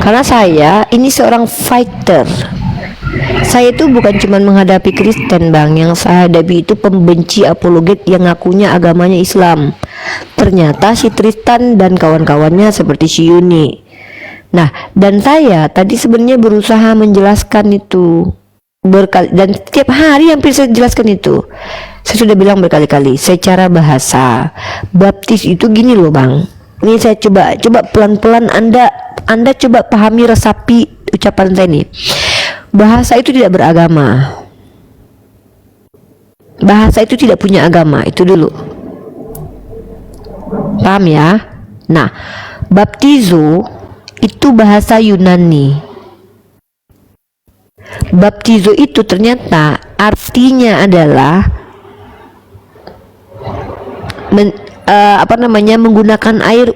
Karena saya ini seorang fighter. Saya itu bukan cuma menghadapi Kristen, Bang. Yang saya hadapi itu pembenci apologet yang ngakunya agamanya Islam. Ternyata si Tristan dan kawan-kawannya seperti si Yuni. Nah, dan saya tadi sebenarnya berusaha menjelaskan itu berkali, dan setiap hari hampir saya jelaskan itu. Saya sudah bilang berkali-kali secara bahasa. Baptis itu gini loh, Bang. Ini saya coba pelan-pelan Anda coba pahami, resapi ucapan saya ini. Bahasa itu tidak beragama. Bahasa itu tidak punya agama, itu dulu. Paham ya? Nah, baptizo itu bahasa Yunani. Baptizo itu ternyata artinya adalah menggunakan air.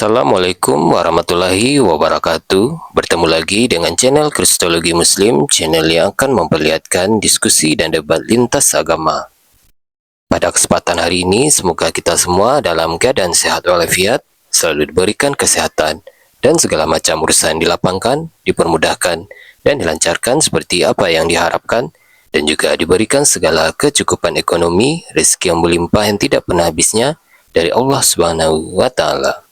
Assalamualaikum warahmatullahi wabarakatuh. Bertemu lagi dengan channel Kristologi Muslim, channel yang akan memperlihatkan diskusi dan debat lintas agama. Pada kesempatan hari ini, semoga kita semua dalam keadaan sehat walafiat, selalu diberikan kesehatan, dan segala macam urusan dilapangkan, dipermudahkan, dan dilancarkan seperti apa yang diharapkan, dan juga diberikan segala kecukupan ekonomi, rezeki yang melimpah yang tidak pernah habisnya dari Allah Subhanahu wa Ta'ala.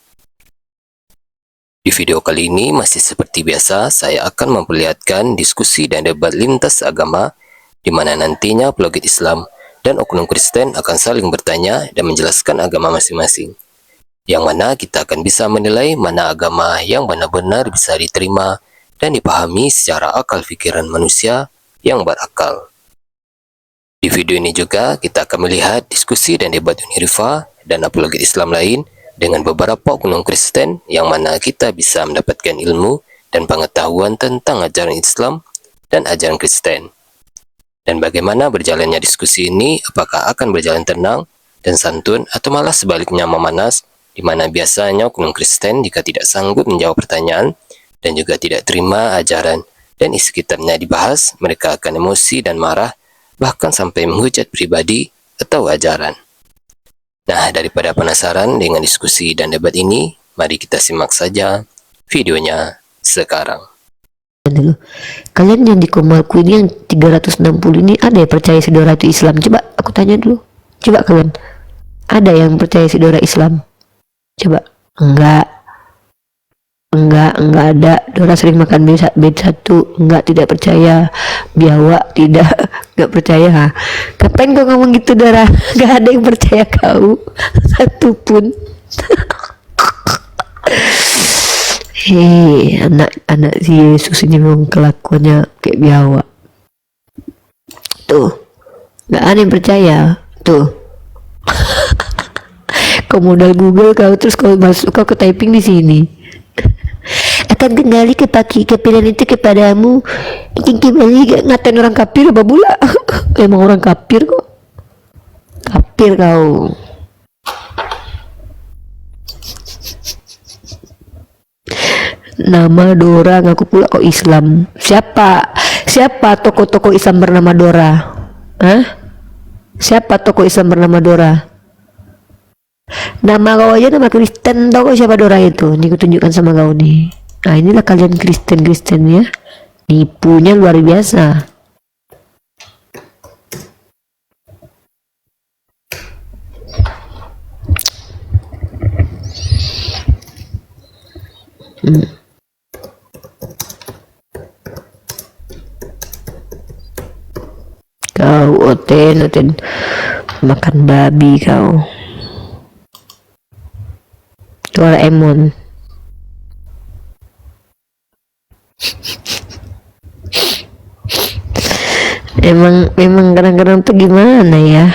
Di video kali ini masih seperti biasa, saya akan memperlihatkan diskusi dan debat lintas agama, di mana nantinya apologet Islam dan oknum Kristen akan saling bertanya dan menjelaskan agama masing-masing. Yang mana kita akan bisa menilai mana agama yang benar-benar bisa diterima dan dipahami secara akal pikiran manusia yang berakal. Di video ini juga kita akan melihat diskusi dan debat Unirifa dan apologet Islam lain dengan beberapa oknum Kristen yang mana kita bisa mendapatkan ilmu dan pengetahuan tentang ajaran Islam dan ajaran Kristen. Dan bagaimana berjalannya diskusi ini, apakah akan berjalan tenang dan santun atau malah sebaliknya memanas, di mana biasanya oknum Kristen jika tidak sanggup menjawab pertanyaan dan juga tidak terima ajaran dan isi kitabnya dibahas, mereka akan emosi dan marah, bahkan sampai menghujat pribadi atau ajaran. Nah, daripada penasaran dengan diskusi dan debat ini, mari kita simak saja videonya sekarang. Dulu. Kalian yang di Komalku ini yang 360 ini ada yang percaya Sidora itu Islam? Coba aku tanya dulu. Coba kalian, ada yang percaya Sidora Islam? Coba. Enggak ada. Dora sering makan B1, enggak, tidak percaya. Biawak tidak, enggak percaya. Kapan kau ngomong gitu, Dora? Enggak ada yang percaya kau satupun. Hei, anak si Yesus ini memang kelakuannya kayak biawak. Tuh, enggak ada yang percaya. Tuh. Kau modal Google kau, terus kau masuk, kau ke typing di sini. Akan kembali ke pilihan itu kepadamu. Kembali ngatain orang kafir apa pula? Emang orang kafir kok. Kafir kau. Nama Dora ngaku pula kok Islam. Siapa tokoh-tokoh Islam bernama Dora? Hah? Siapa tokoh Islam bernama Dora? Nama kau aja nama Kristen, tau kok siapa Dora itu? Nih aku tunjukkan sama kau nih. Nah, inilah kalian Kristen ya. Nipunya luar biasa. Oten makan babi kau. Doraemon. Memang kadang-kadang tuh gimana ya?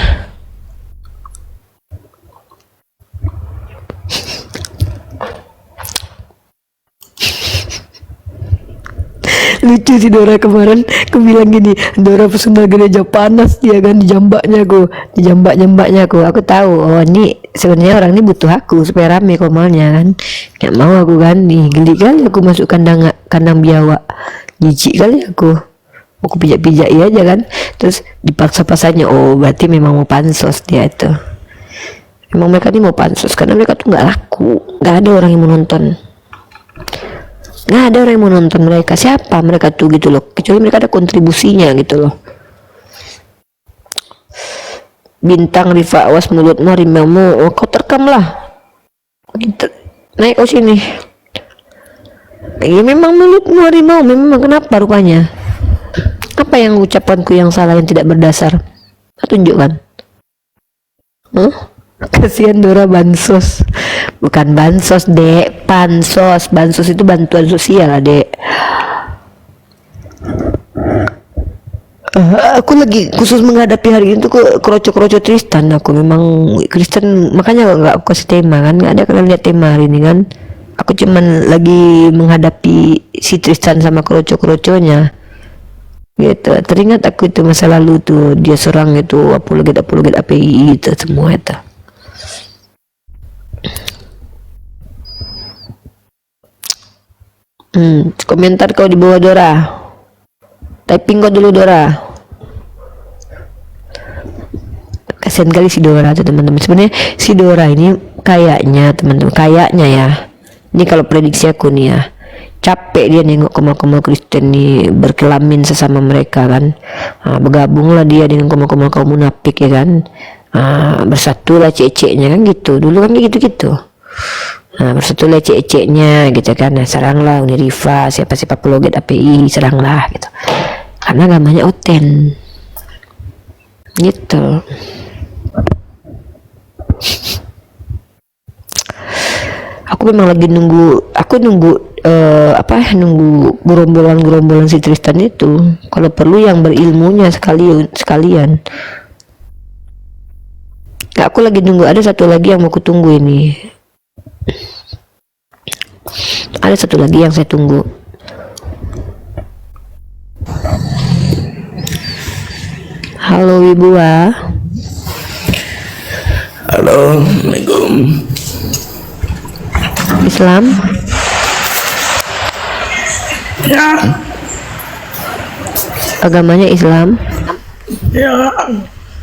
Lucu si Dora kemarin, aku bilang gini, Dora personal gereja panas dia kan, dijambak-jambaknya aku tahu, oh ini sebenarnya orang ini butuh aku supaya rame komalnya kan, nggak mau aku kan, nih geli kali aku masuk kandang biawak, jijik kali aku pijak-pijak iya aja kan, terus dipaksa pasanya, oh berarti memang mau pansos dia itu, memang mereka ini mau pansos karena mereka tuh nggak laku, nggak ada orang yang mau nonton. Nggak ada orang yang mau nonton mereka, siapa mereka tuh gitu loh, kecuali mereka ada kontribusinya gitu loh. Bintang Rifa, awas mulutmu harimau, oh, kau terkam lah gitu. Naik kau sini ya, memang mulutmu harimau, memang kenapa rupanya, apa yang ucapanku yang salah yang tidak berdasar, tunjukkan. Kasihan Dora bansos, bukan bansos dek, pansos. Bansos itu bantuan sosial lah dek. Aku lagi khusus menghadapi hari ini tuh kroco-kroco Tristan, aku memang Kristen, makanya nggak aku kasih tema kan, nggak ada kalian lihat tema hari ini kan, aku cuman lagi menghadapi si Tristan sama kroco-kroconya gitu. Teringat aku itu masa lalu tuh, dia serang itu apologet API itu semua itu. Komentar kau di bawah Dora, typing kau dulu Dora. Kasian kali si Dora tuh teman-teman. Sebenarnya si Dora ini kayaknya teman-teman, kayaknya ya, ini kalau prediksi aku nih ya, capek dia nengok komal-komal Kristen nih berkelamin sesama mereka kan. Bergabunglah dia dengan komal-komal kaum munafik ya kan. Bersatulah ceceknya kan gitu. Dulu kan gitu-gitu. Bersatulah ceceknya gitu kan. Seranglah Unirifa, siapa-siapa apologet API, seranglah gitu. Karena agamanya Oten. Gitu. Aku memang lagi nunggu gerombolan si Tristan itu, kalau perlu yang berilmunya sekalian. Aku lagi nunggu, ada satu lagi yang mau kutunggu ini, ada satu lagi yang saya tunggu. Halo Wibua. Halo, Assalamualaikum. Islam? Ya, Agamanya Islam? ya,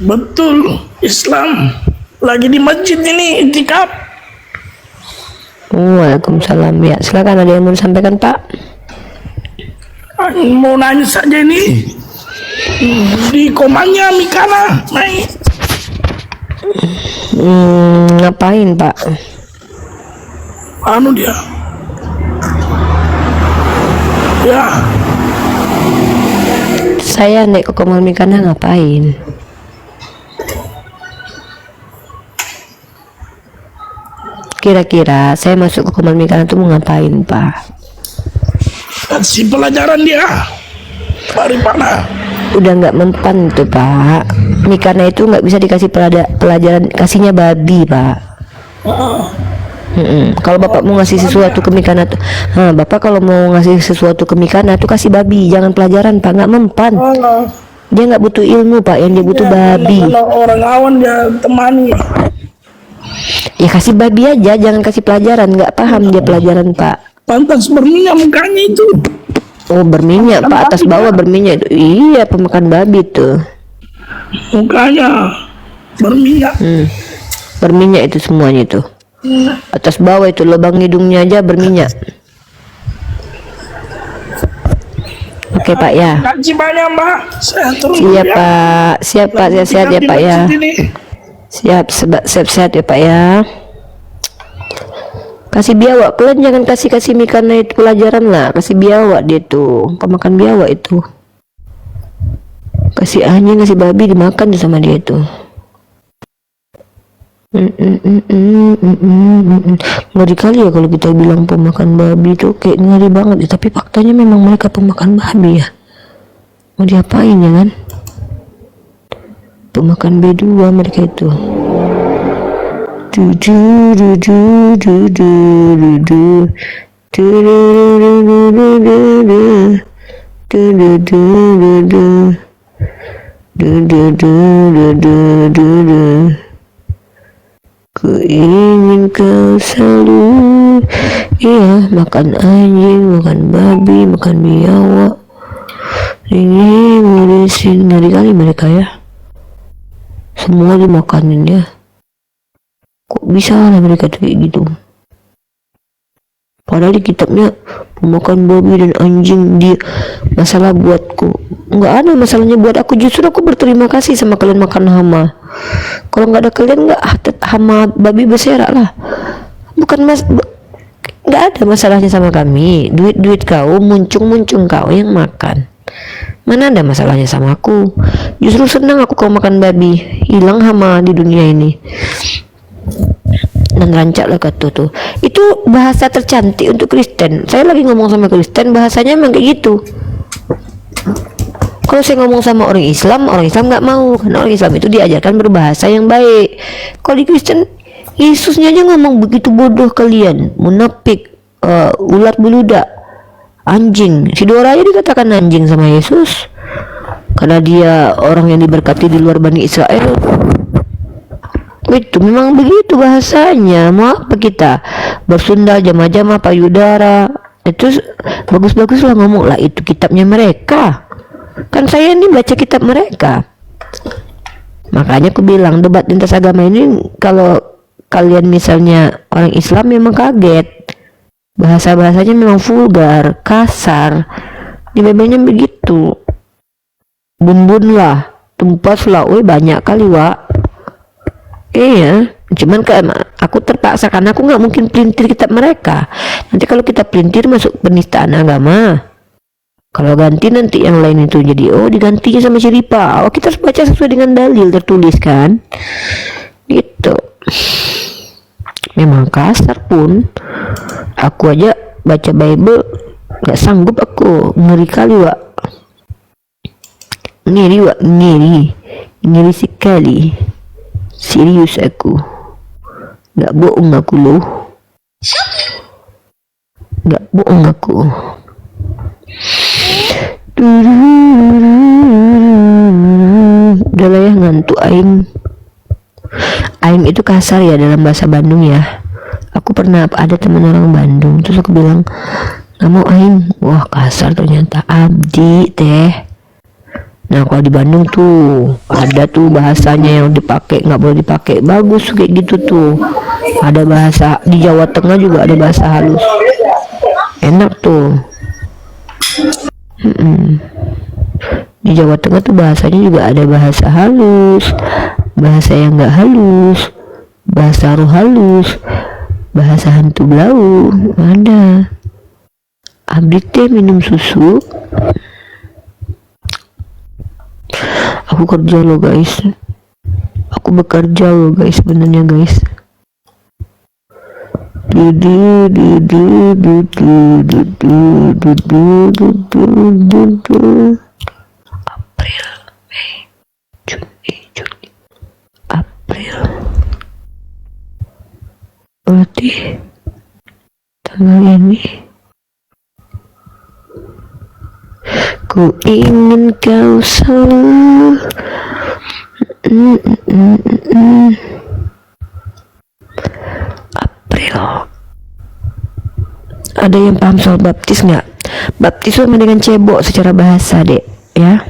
betul, Islam. Lagi di masjid ini, itikaf. Waalaikumsalam. Ya, silakan, ada yang mau disampaikan Pak? Mau nanya saja ini, di komanya Mikana naik. Ngapain Pak? Anu dia. Ya, Saya naik ke Komal Mikana ngapain? Kira-kira saya masuk ke Komal Mikana tuh mau ngapain Pak? kasih pelajaran dia. Paripana. Udah nggak mempan tuh Pak. Mikana itu nggak bisa dikasih pelajaran, kasihnya babi Pak. Kalau Bapak mau ngasih sesuatu ke Mikana tuh, Bapak kalau mau ngasih sesuatu ke Mikana tuh kasih babi, jangan pelajaran Pak, nggak mempan. Dia nggak butuh ilmu Pak, yang dia butuh babi. Kalau orang awan dia temani. Ya kasih babi aja, jangan kasih pelajaran, nggak paham dia pelajaran Pak. Pantas berminyak mukanya itu. Oh berminyak Pak, atas bawah berminyak itu. Iya, pemakan babi tuh. Mukanya berminyak. Berminyak itu semuanya itu. Atas bawah itu lubang hidungnya aja berminyak. Oke Pak ya. Gaji banyak Mbak. Saya turun Siap ya. Pak, siap Pak, sehat ya Pak ya. Siap sehat ya Pak ya. Kasih biawak, kalian jangan kasih Mikana itu pelajaran lah, kasih biawak dia tuh, pemakan biawak itu. Kasih anjing, kasih babi dimakan tuh sama dia tuh. Ngeri kali ya kalau kita bilang pemakan babi tuh, kayak ngeri banget ya. Tapi faktanya memang mereka pemakan babi ya. Mau diapain ya kan? Pemakan B2 mereka itu. Ku ingin kau selalu, iya, makan anjing, makan babi, makan biawak. Ini ngurusin, ngeri kali mereka ya. Semua dimakanin ya. Kok bisa lah mereka tuh kayak gitu? Padahal di kitabnya pemakan babi dan anjing, dia masalah buatku. Nggak ada masalahnya buat aku, justru aku berterima kasih sama kalian makan hama. Kalau nggak ada kalian, nggak hama babi berserak lah. Bukan nggak ada masalahnya sama kami. Duit kau muncung kau yang makan. Mana ada masalahnya sama aku. Justru senang aku kalau makan babi, hilang hama di dunia ini. Dan rancaklah kata tuh. Itu bahasa tercantik untuk Kristen. Saya lagi ngomong sama Kristen, bahasanya emang kayak gitu. Kalau saya ngomong sama orang Islam nggak mau, karena orang Islam itu diajarkan berbahasa yang baik. Kalau di Kristen, Yesusnya aja ngomong begitu bodoh kalian, munafik, ulat beludak, anjing. Si Dora aja dikatakan anjing sama Yesus, karena dia orang yang diberkati di luar Bani Israel. Itu memang begitu bahasanya. Mau apa kita bersunda jama-jama payudara? Itu bagus-bagus lah ngomong lah, itu kitabnya mereka. Kan saya ini baca kitab mereka. Makanya aku bilang debat lintas agama ini, kalau kalian misalnya orang Islam memang kaget. Bahasa-bahasanya memang vulgar, kasar. Di Biblenya begitu. Bumbun lah, tumpas lah, banyak kali Wak. Iya, cuman aku terpaksa karena aku nggak mungkin pelintir kitab mereka. Nanti kalau kita pelintir masuk penistaan agama. Kalau ganti nanti yang lain itu jadi digantinya sama Syaripa. Kita harus baca sesuai dengan dalil tertulis kan. Gitu. Memang kasar pun. Aku aja baca Bible nggak sanggup aku, ngeri kali Wak. Ngeri Wak, ngeri sekali. Serius aku, nggak bohong aku loh, nggak bohong aku. Udah lah ya, ngantuk aing. Aing itu kasar ya dalam bahasa Bandung ya. Aku pernah ada teman orang Bandung, terus aku bilang nggak mau aing, wah kasar ternyata abdi teh. Nah kalau di Bandung tuh ada tuh bahasanya yang dipakai, nggak boleh dipakai, bagus kayak gitu tuh. Ada bahasa di Jawa Tengah juga ada bahasa halus, enak tuh. Di Jawa Tengah tuh bahasanya juga ada bahasa halus, bahasa yang nggak halus, bahasa roh halus, bahasa hantu belau, ada. Abdi teh minum susu. Aku kerja loh guys, aku bekerja loh guys, sebenarnya guys. April, Mei, Juni, April. Berarti tanggal ini. Ku ingin kau selalu. April. Ada yang paham soal baptis nggak? Baptis sama dengan cebok secara bahasa dek, ya.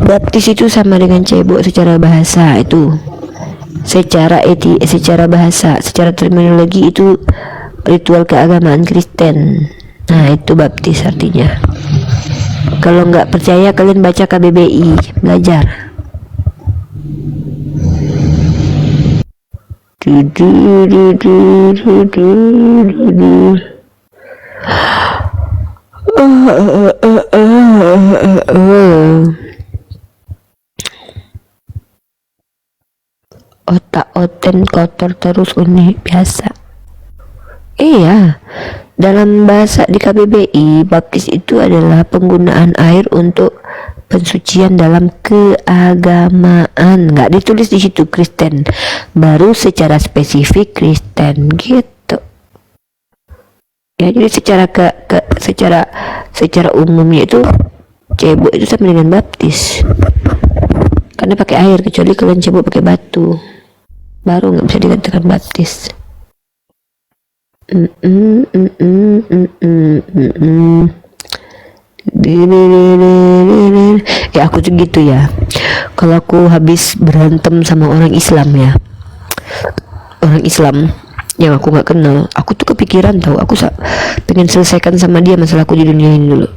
Baptis itu sama dengan cebok secara bahasa itu. Secara bahasa, secara terminologi itu ritual keagamaan Kristen. Nah itu baptis artinya. Kalau nggak percaya kalian baca KBBI, belajar. Otak Oten kotor terus Uni, biasa. Iya, dalam bahasa di KBBI, baptis itu adalah penggunaan air untuk pensucian dalam keagamaan. Nggak ditulis di situ Kristen, baru secara spesifik Kristen gitu. Ya, jadi secara umumnya itu cebok itu sama dengan baptis. Karena pakai air, kecuali kalian cebok pakai batu, baru nggak bisa dikatakan baptis. Ya aku tuh gitu ya, kalau aku habis berantem sama orang Islam ya, orang Islam yang aku nggak kenal, aku tuh kepikiran tahu, aku pengen selesaikan sama dia masalah aku di dunia ini dulu.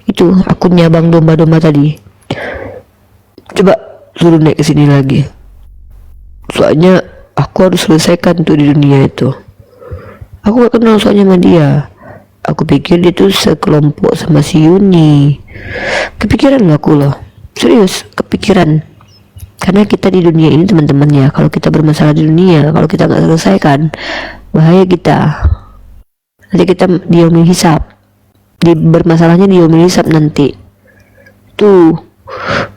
Itu akunnya Bang Domba-Domba tadi, coba suruh naik ke sini lagi, soalnya aku harus selesaikan tuh di dunia itu. Aku gak kenal soalnya sama dia. Aku pikir dia tuh sekelompok sama si Yuni. Kepikiran loh aku loh, serius kepikiran. Karena kita di dunia ini teman-teman ya, kalau kita bermasalah di dunia, kalau kita nggak selesaikan, bahaya kita. Nanti kita diomil hisap, bermasalahnya diomil hisap nanti. Tuh,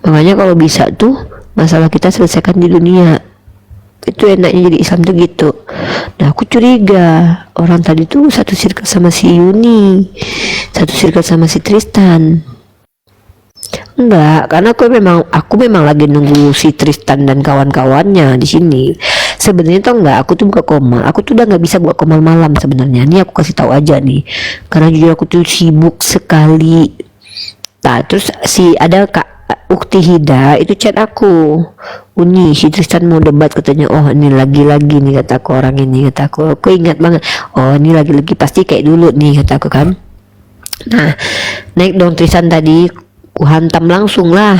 makanya kalau bisa tuh masalah kita selesaikan di dunia. Itu enaknya jadi Islam tuh gitu. Nah aku curiga orang tadi tuh satu circle sama si Yuni, satu circle sama si Tristan. Enggak, karena aku memang lagi nunggu si Tristan dan kawan-kawannya di sini. Sebenarnya tuh enggak, aku tuh buka komal, aku tuh udah nggak bisa buka komal malam sebenarnya. Ini aku kasih tahu aja nih, karena jujur aku tuh sibuk sekali. Nah terus ada Kak Ukti Hida itu chat aku, Uni si Tristan mau debat katanya. Oh ini lagi-lagi nih kataku, orang ini kataku, aku ingat banget. Oh ini lagi-lagi pasti kayak dulu nih kataku kan. Nah naik dong Tristan tadi, ku hantam langsung lah,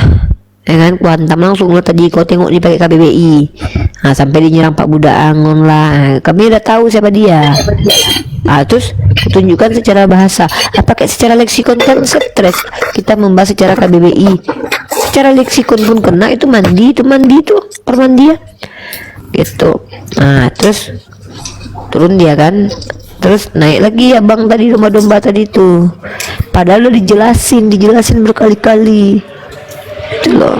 ya kan, ku hantam langsung lah tadi. Kau tengok dia pakai KBBI, nah sampai dia nyerang Pak Budak Angon lah. Kami udah tahu siapa dia. Terus kutunjukkan secara bahasa, pakai secara leksikon kan stres. Kita membahas secara KBBI, secara leksikon pun kena. Itu mandi tuh permandian gitu. Nah terus turun dia kan, terus naik lagi ya bang tadi, domba-domba tadi tuh, padahal udah dijelasin berkali-kali itu loh.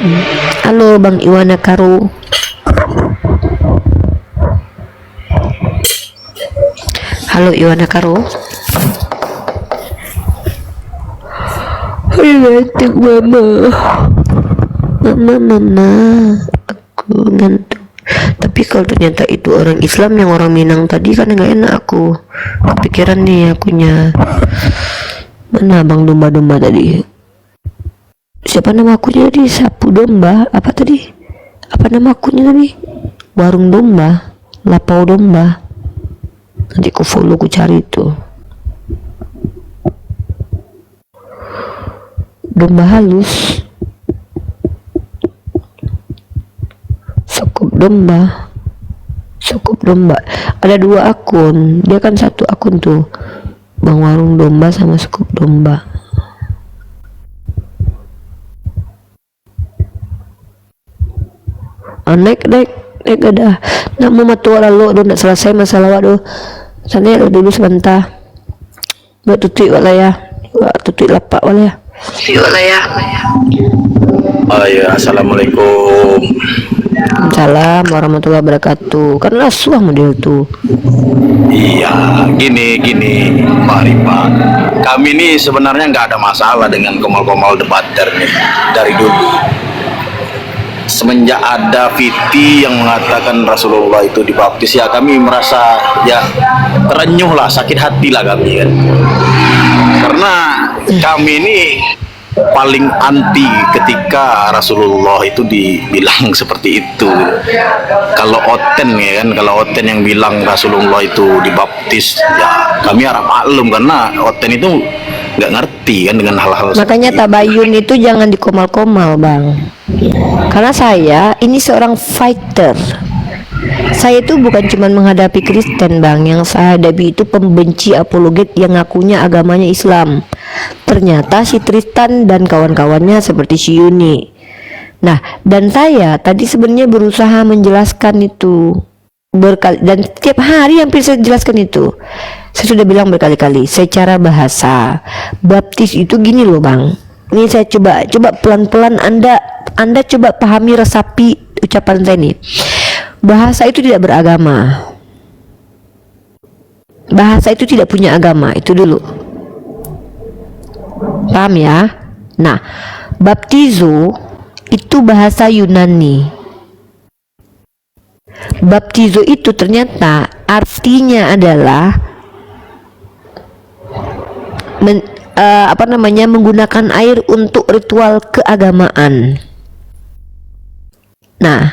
Halo Bang Iwana Karo, halo Iwana Karo. Ayo ngantuk mama, aku ngantuk. Tapi kalau ternyata itu orang Islam yang orang Minang tadi kan nggak enak aku. Kepikiran nih akunya. Mana Bang Domba-Domba tadi? Siapa nama akunya tadi? Sapu Domba? Apa tadi? Apa nama akunya tadi? Warung Domba, Lapau Domba. Nanti ku follow, ku cari itu. Domba halus, Sekup Domba. Ada dua akun, dia kan satu akun tuh, Bang Warung Domba sama Sekup Domba. Naik ada nama matua lalu udah nggak selesai masalah. Waduh sana dulu sebentar buat tutup wala ya, tutup lapak wala ya. Ya, assalamualaikum. Salam warahmatullahi wabarakatuh. Kan rasuah model tuh. Iya, gini Pak Ripa. Kami ini sebenarnya nggak ada masalah dengan komal-komal debater nih dari dulu. Semenjak ada Viti yang mengatakan Rasulullah itu dibaptis, ya kami merasa ya terenyuh lah, sakit hati lah kami kan. Karena kami ini paling anti ketika Rasulullah itu dibilang seperti itu. Kalau Oten ya kan, kalau Oten yang bilang Rasulullah itu dibaptis, ya kami harap maklum karena Oten itu nggak ngerti kan dengan hal-hal. Makanya tabayun itu jangan dikomal-komal bang, karena saya ini seorang fighter. Saya itu bukan cuma menghadapi Kristen bang, yang saya hadapi itu pembenci apologet yang ngakunya agamanya Islam. Ternyata si Tristan dan kawan-kawannya seperti si Yuni. Nah, dan saya tadi sebenarnya berusaha menjelaskan itu berkali, dan setiap hari hampir saya jelaskan itu. Saya sudah bilang berkali-kali secara bahasa baptis itu gini loh Bang. Ini saya coba pelan-pelan Anda coba pahami, resapi ucapan saya ini. Bahasa itu tidak beragama. Bahasa itu tidak punya agama, itu dulu. Paham ya? Nah, baptizo itu bahasa Yunani. Baptizo itu ternyata artinya adalah menggunakan air untuk ritual keagamaan. Nah,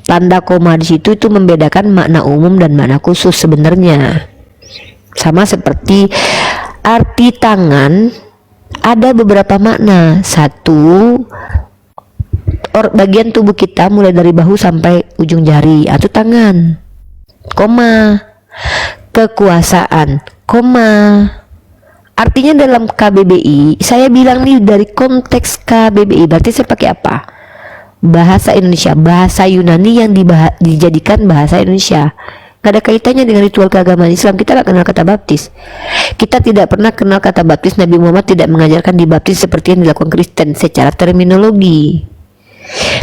tanda koma di situ itu membedakan makna umum dan makna khusus sebenarnya. Sama seperti arti tangan, ada beberapa makna. Satu, bagian tubuh kita mulai dari bahu sampai ujung jari, atau tangan. Koma. Kekuasaan, koma. Artinya dalam KBBI, saya bilang nih dari konteks KBBI, berarti saya pakai apa? Bahasa Indonesia, bahasa Yunani yang dijadikan bahasa Indonesia. Gak ada kaitannya dengan ritual keagamaan Islam. Kita gak kenal kata baptis. Kita tidak pernah kenal kata baptis. Nabi Muhammad tidak mengajarkan dibaptis seperti yang dilakukan Kristen secara terminologi.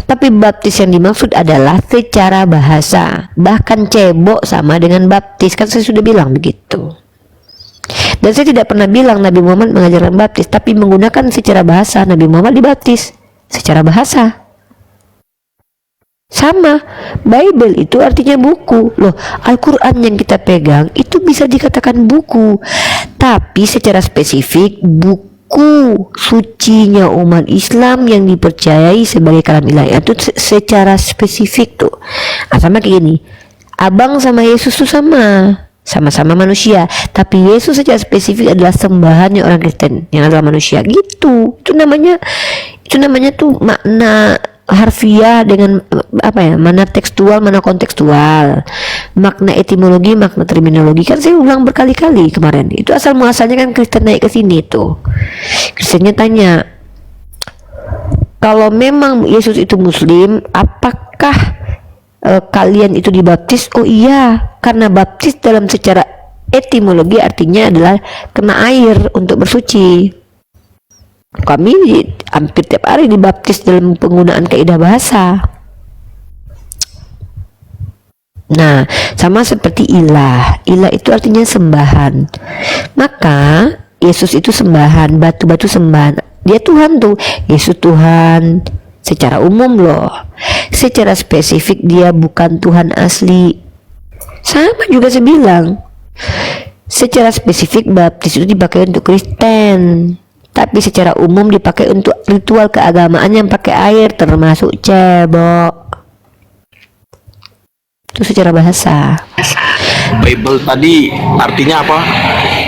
Tapi baptis yang dimaksud adalah secara bahasa. Bahkan cebok sama dengan baptis, kan saya sudah bilang begitu. Dan saya tidak pernah bilang Nabi Muhammad mengajarkan baptis, tapi menggunakan secara bahasa. Nabi Muhammad dibaptis secara bahasa. Sama, Bible itu artinya buku. Loh, Al-Quran yang kita pegang itu bisa dikatakan buku, tapi secara spesifik buku sucinya umat Islam yang dipercayai sebagai kalam ilahi. Itu secara spesifik tuh. Sama kayak gini, abang sama Yesus tuh sama-sama manusia, tapi Yesus secara spesifik adalah sembahannya orang Kristen yang adalah manusia gitu. Itu namanya tuh makna harfiah dengan mana tekstual, mana kontekstual, makna etimologi, makna terminologi. Kan saya ulang berkali-kali kemarin. Itu asal muasalnya kan Kristen naik ke sini tuh. Kristennya tanya, kalau memang Yesus itu Muslim, apakah kalian itu dibaptis? Oh iya, karena baptis dalam secara etimologi artinya adalah kena air untuk bersuci. Kami hampir tiap hari dibaptis dalam penggunaan kaidah bahasa. Nah, sama seperti ilah. Ilah itu artinya sembahan. Maka Yesus itu sembahan, batu-batu sembahan. Dia Tuhan tuh. Yesus Tuhan secara umum loh. Secara spesifik dia bukan Tuhan asli. Sama juga saya bilang. Secara spesifik baptis itu dipakai untuk Kristen, tapi secara umum dipakai untuk ritual keagamaan yang pakai air, termasuk cebok. Itu secara bahasa. Bible tadi artinya apa?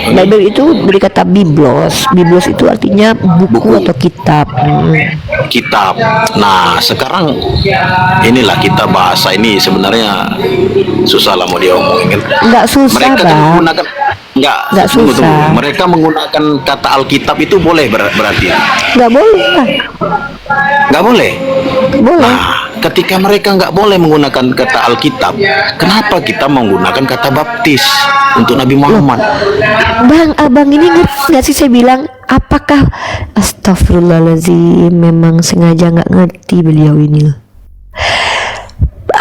Bible itu dari kata biblos. Biblos itu artinya buku. Atau kitab. Kitab. Nah, sekarang inilah kita bahasa ini sebenarnya susah lah mau diomongin. Enggak susah, mereka kan Bang. menggunakan Nggak susah. tunggu. Mereka menggunakan kata Alkitab itu boleh berarti? Enggak boleh lah. Nggak boleh. Boleh. Nah, ketika mereka nggak boleh menggunakan kata Alkitab, kenapa kita menggunakan kata baptis untuk Nabi Muhammad? Bang, abang ini ngerti nggak sih saya bilang? Apakah astagfirullahaladzim, memang sengaja nggak ngerti beliau ini.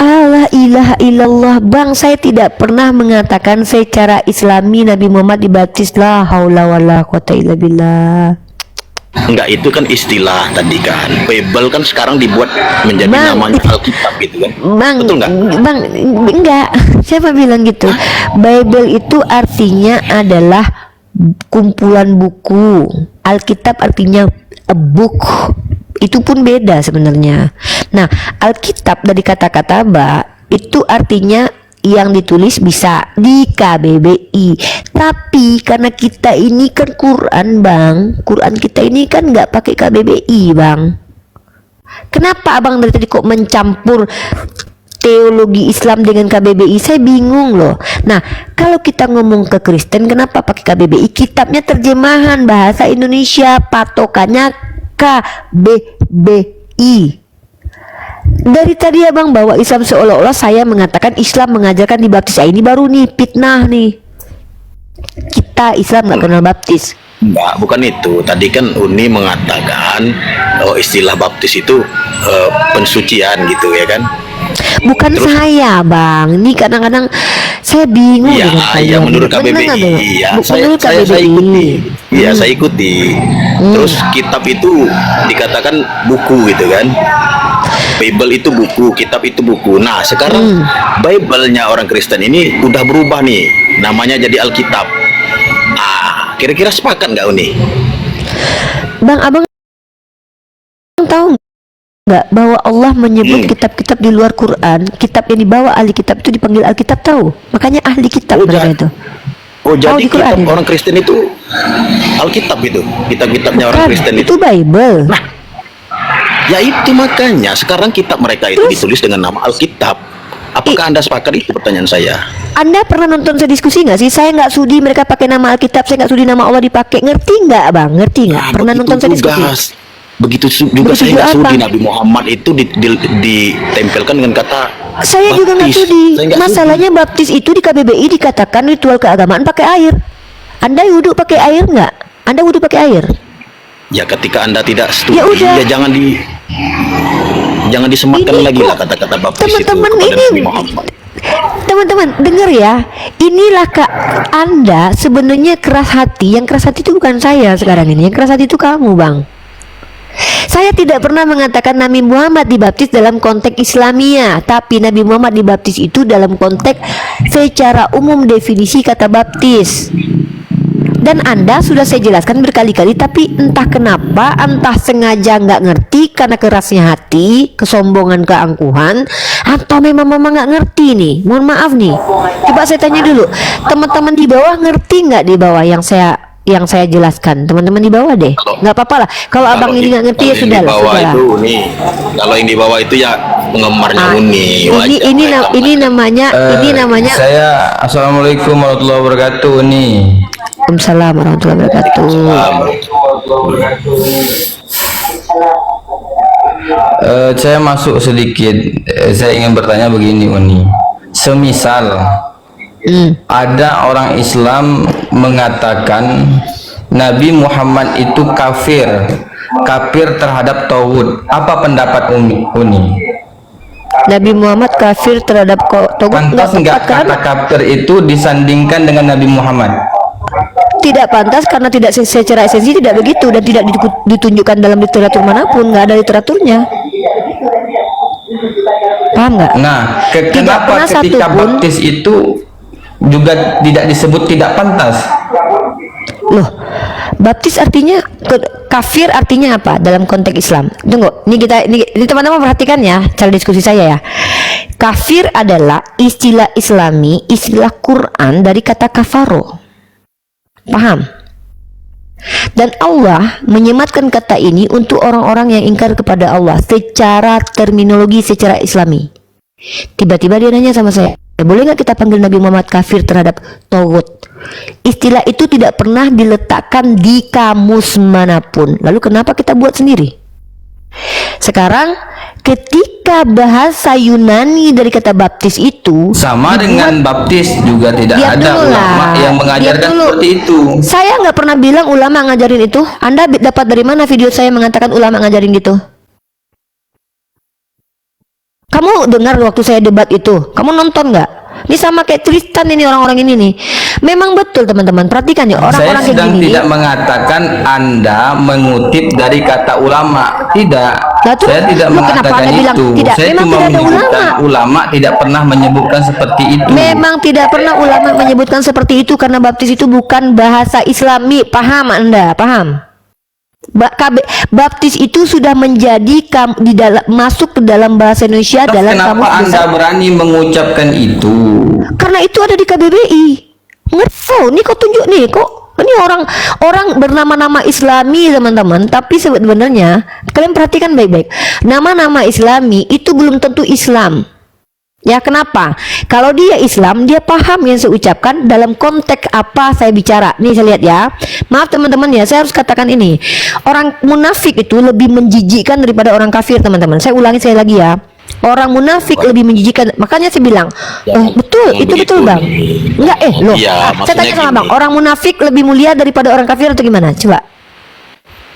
La ilaha illallah. Bang, saya tidak pernah mengatakan secara Islami Nabi Muhammad dibaptis. La haula wala quwata illa billah. Enggak, itu kan istilah tadi kan. Bible kan sekarang dibuat menjadi Bang, namanya Alkitab gitu kan. Bang, Betul nggak? Bang, enggak. Siapa bilang gitu? Bible itu artinya adalah kumpulan buku. Alkitab artinya a book. Itu pun beda sebenarnya. Nah, Alkitab dari kata-kata itu artinya yang ditulis bisa di KBBI. Tapi karena kita ini kan Quran, Bang. Quran kita ini kan nggak pakai KBBI, Bang. Kenapa abang dari tadi kok mencampur teologi Islam dengan KBBI, saya bingung loh. Nah, kalau kita ngomong ke Kristen, kenapa pakai KBBI? Kitabnya terjemahan bahasa Indonesia, patokannya KBBI. Dari tadi abang bawa Islam seolah-olah saya mengatakan Islam mengajarkan dibaptis. Ini baru nih fitnah nih. Kita Islam nggak kenal baptis. Enggak, bukan itu. Tadi kan Uni mengatakan istilah baptis itu pensucian gitu ya kan? Bukan saya bang, ini kadang-kadang saya bingung Iya, dengan iya kalian. menurut Bener KBBI. nggak, Bang? Iya, Menurut saya KBBI. ikuti. Iya, saya ikuti. Terus kitab itu dikatakan buku gitu kan? Bible itu buku, kitab itu buku. Nah, sekarang Bible-nya orang Kristen ini udah berubah nih. Namanya jadi Alkitab. Ah, kira-kira sepakat nggak Uni? Bang, abang tahu nggak bahwa Allah menyebut kitab-kitab di luar Quran, kitab yang dibawa ahli kitab itu dipanggil Alkitab, tahu? Makanya ahli kitab mereka itu. Oh, jadi di Quran kitab ini. orang Kristen itu Alkitab itu, kitab-kitabnya orang Bukan, Kristen itu Bible. Nah, ya itu makanya sekarang kitab mereka itu ditulis dengan nama Alkitab. Apakah Anda sepakat itu pertanyaan saya? Anda pernah nonton saya diskusi nggak sih? Saya nggak sudi mereka pakai nama Alkitab, saya nggak sudi nama Allah dipakai. Ngerti nggak bang? Ngerti nggak? Pernah begitu nonton saya juga. diskusi? Begitu juga Begitu saya nggak juga sudi apa? Nabi Muhammad itu ditempelkan dengan kata Saya juga nggak baptis. sudi. Saya nggak Masalahnya baptis itu di KBBI dikatakan ritual keagamaan pakai air. Anda wudhu pakai air nggak? Anda wudhu pakai air? sudi. Ya ketika Anda tidak setuju, Ya udah. ya jangan disematkan Ini lagi kok lah kata-kata baptis itu teman-teman kepada ini, Nabi Muhammad. teman-teman dengar ya. Inilah kak Anda sebenarnya keras hati. Yang keras hati itu bukan saya sekarang ini. Yang keras hati itu kamu bang. Saya tidak pernah mengatakan Nabi Muhammad dibaptis dalam konteks Islamia, tapi Nabi Muhammad dibaptis itu dalam konteks secara umum definisi kata baptis. Dan Anda sudah saya jelaskan berkali-kali, tapi entah kenapa, entah sengaja nggak ngerti karena kerasnya hati, kesombongan, keangkuhan, atau memang mama nggak ngerti nih. Mohon maaf nih. Coba saya tanya dulu, teman-teman di bawah ngerti nggak di bawah yang saya jelaskan? Teman-teman di bawah deh, nggak apa-apa lah. Kalau abang ini nggak ngerti ya sudah lah. Itu nih, kalau yang di bawah itu ya penggemarnya Uni. Ini namanya Saya assalamualaikum warahmatullahi wabarakatuh nih. Waalaikumsalam warahmatullahi wabarakatuh. Saya masuk sedikit. Saya ingin bertanya begini Uni. Semisal ada orang Islam mengatakan Nabi Muhammad itu kafir terhadap tauhid. Apa pendapat Uni? Nabi Muhammad kafir terhadap tauhid. Pantas enggak kata kafir itu disandingkan dengan Nabi Muhammad? Tidak pantas karena tidak secara esensi tidak begitu dan tidak ditunjukkan dalam literatur manapun, nggak ada literaturnya. Paham nggak? Nah, kenapa pernah ketika satupun- baptis itu juga tidak disebut tidak pantas? Loh, baptis artinya kafir artinya apa dalam konteks Islam? Tunggu, ini teman-teman perhatikan ya cara diskusi saya ya. Kafir adalah istilah Islami, istilah Quran dari kata kafaro. Paham? Dan Allah menyematkan kata ini untuk orang-orang yang ingkar kepada Allah secara terminologi, secara Islami. Tiba-tiba dia nanya sama saya, boleh nggak kita panggil Nabi Muhammad kafir terhadap tauhid? Istilah itu tidak pernah diletakkan di kamus manapun. Lalu kenapa kita buat sendiri? Sekarang ketika bahasa Yunani dari kata baptis itu Sama dengan baptis juga tidak Diam ada dulu ulama lah. yang Diam mengajarkan dulu. seperti itu. Saya nggak pernah bilang ulama ngajarin itu. Anda dapat dari mana video saya mengatakan ulama ngajarin gitu? Kamu dengar waktu saya debat itu? Kamu nonton nggak? Ini sama kayak Tristan ini orang-orang ini nih. Memang betul teman-teman. Perhatikan ya Saya orang-orang kayak sedang gini. tidak mengatakan Anda mengutip dari kata ulama. Tidak. Lah, tuh, Saya tidak lu kenapa mengatakan Anda bilang itu. tidak? Saya Memang cuma tidak ada menyebutkan ulama. ulama tidak pernah menyebutkan seperti itu. Memang tidak pernah ulama menyebutkan seperti itu karena baptis itu bukan bahasa Islami. Paham Anda? Paham? Baptis itu sudah menjadi masuk ke dalam bahasa Indonesia Terus dalam kenapa kamus Anda besar. berani mengucapkan itu? Karena itu ada di KBBI. Ngerti? Nih kok tunjuk nih kok. Ini orang bernama-nama Islami teman-teman. Tapi sebenarnya kalian perhatikan baik-baik. Nama-nama Islami itu belum tentu Islam. Ya, kenapa? Kalau dia Islam, dia paham yang saya ucapkan dalam konteks apa saya bicara. Nih saya lihat ya. Maaf teman-teman ya, saya harus katakan ini. Orang munafik itu lebih menjijikkan daripada orang kafir, teman-teman. Saya ulangi sekali lagi ya. Orang munafik lebih menjijikkan. Makanya saya bilang, betul, itu betul bang. Enggak, loh. Iya, Saya tanya sama maksudnya bang, orang munafik lebih mulia daripada orang kafir atau gimana? Coba.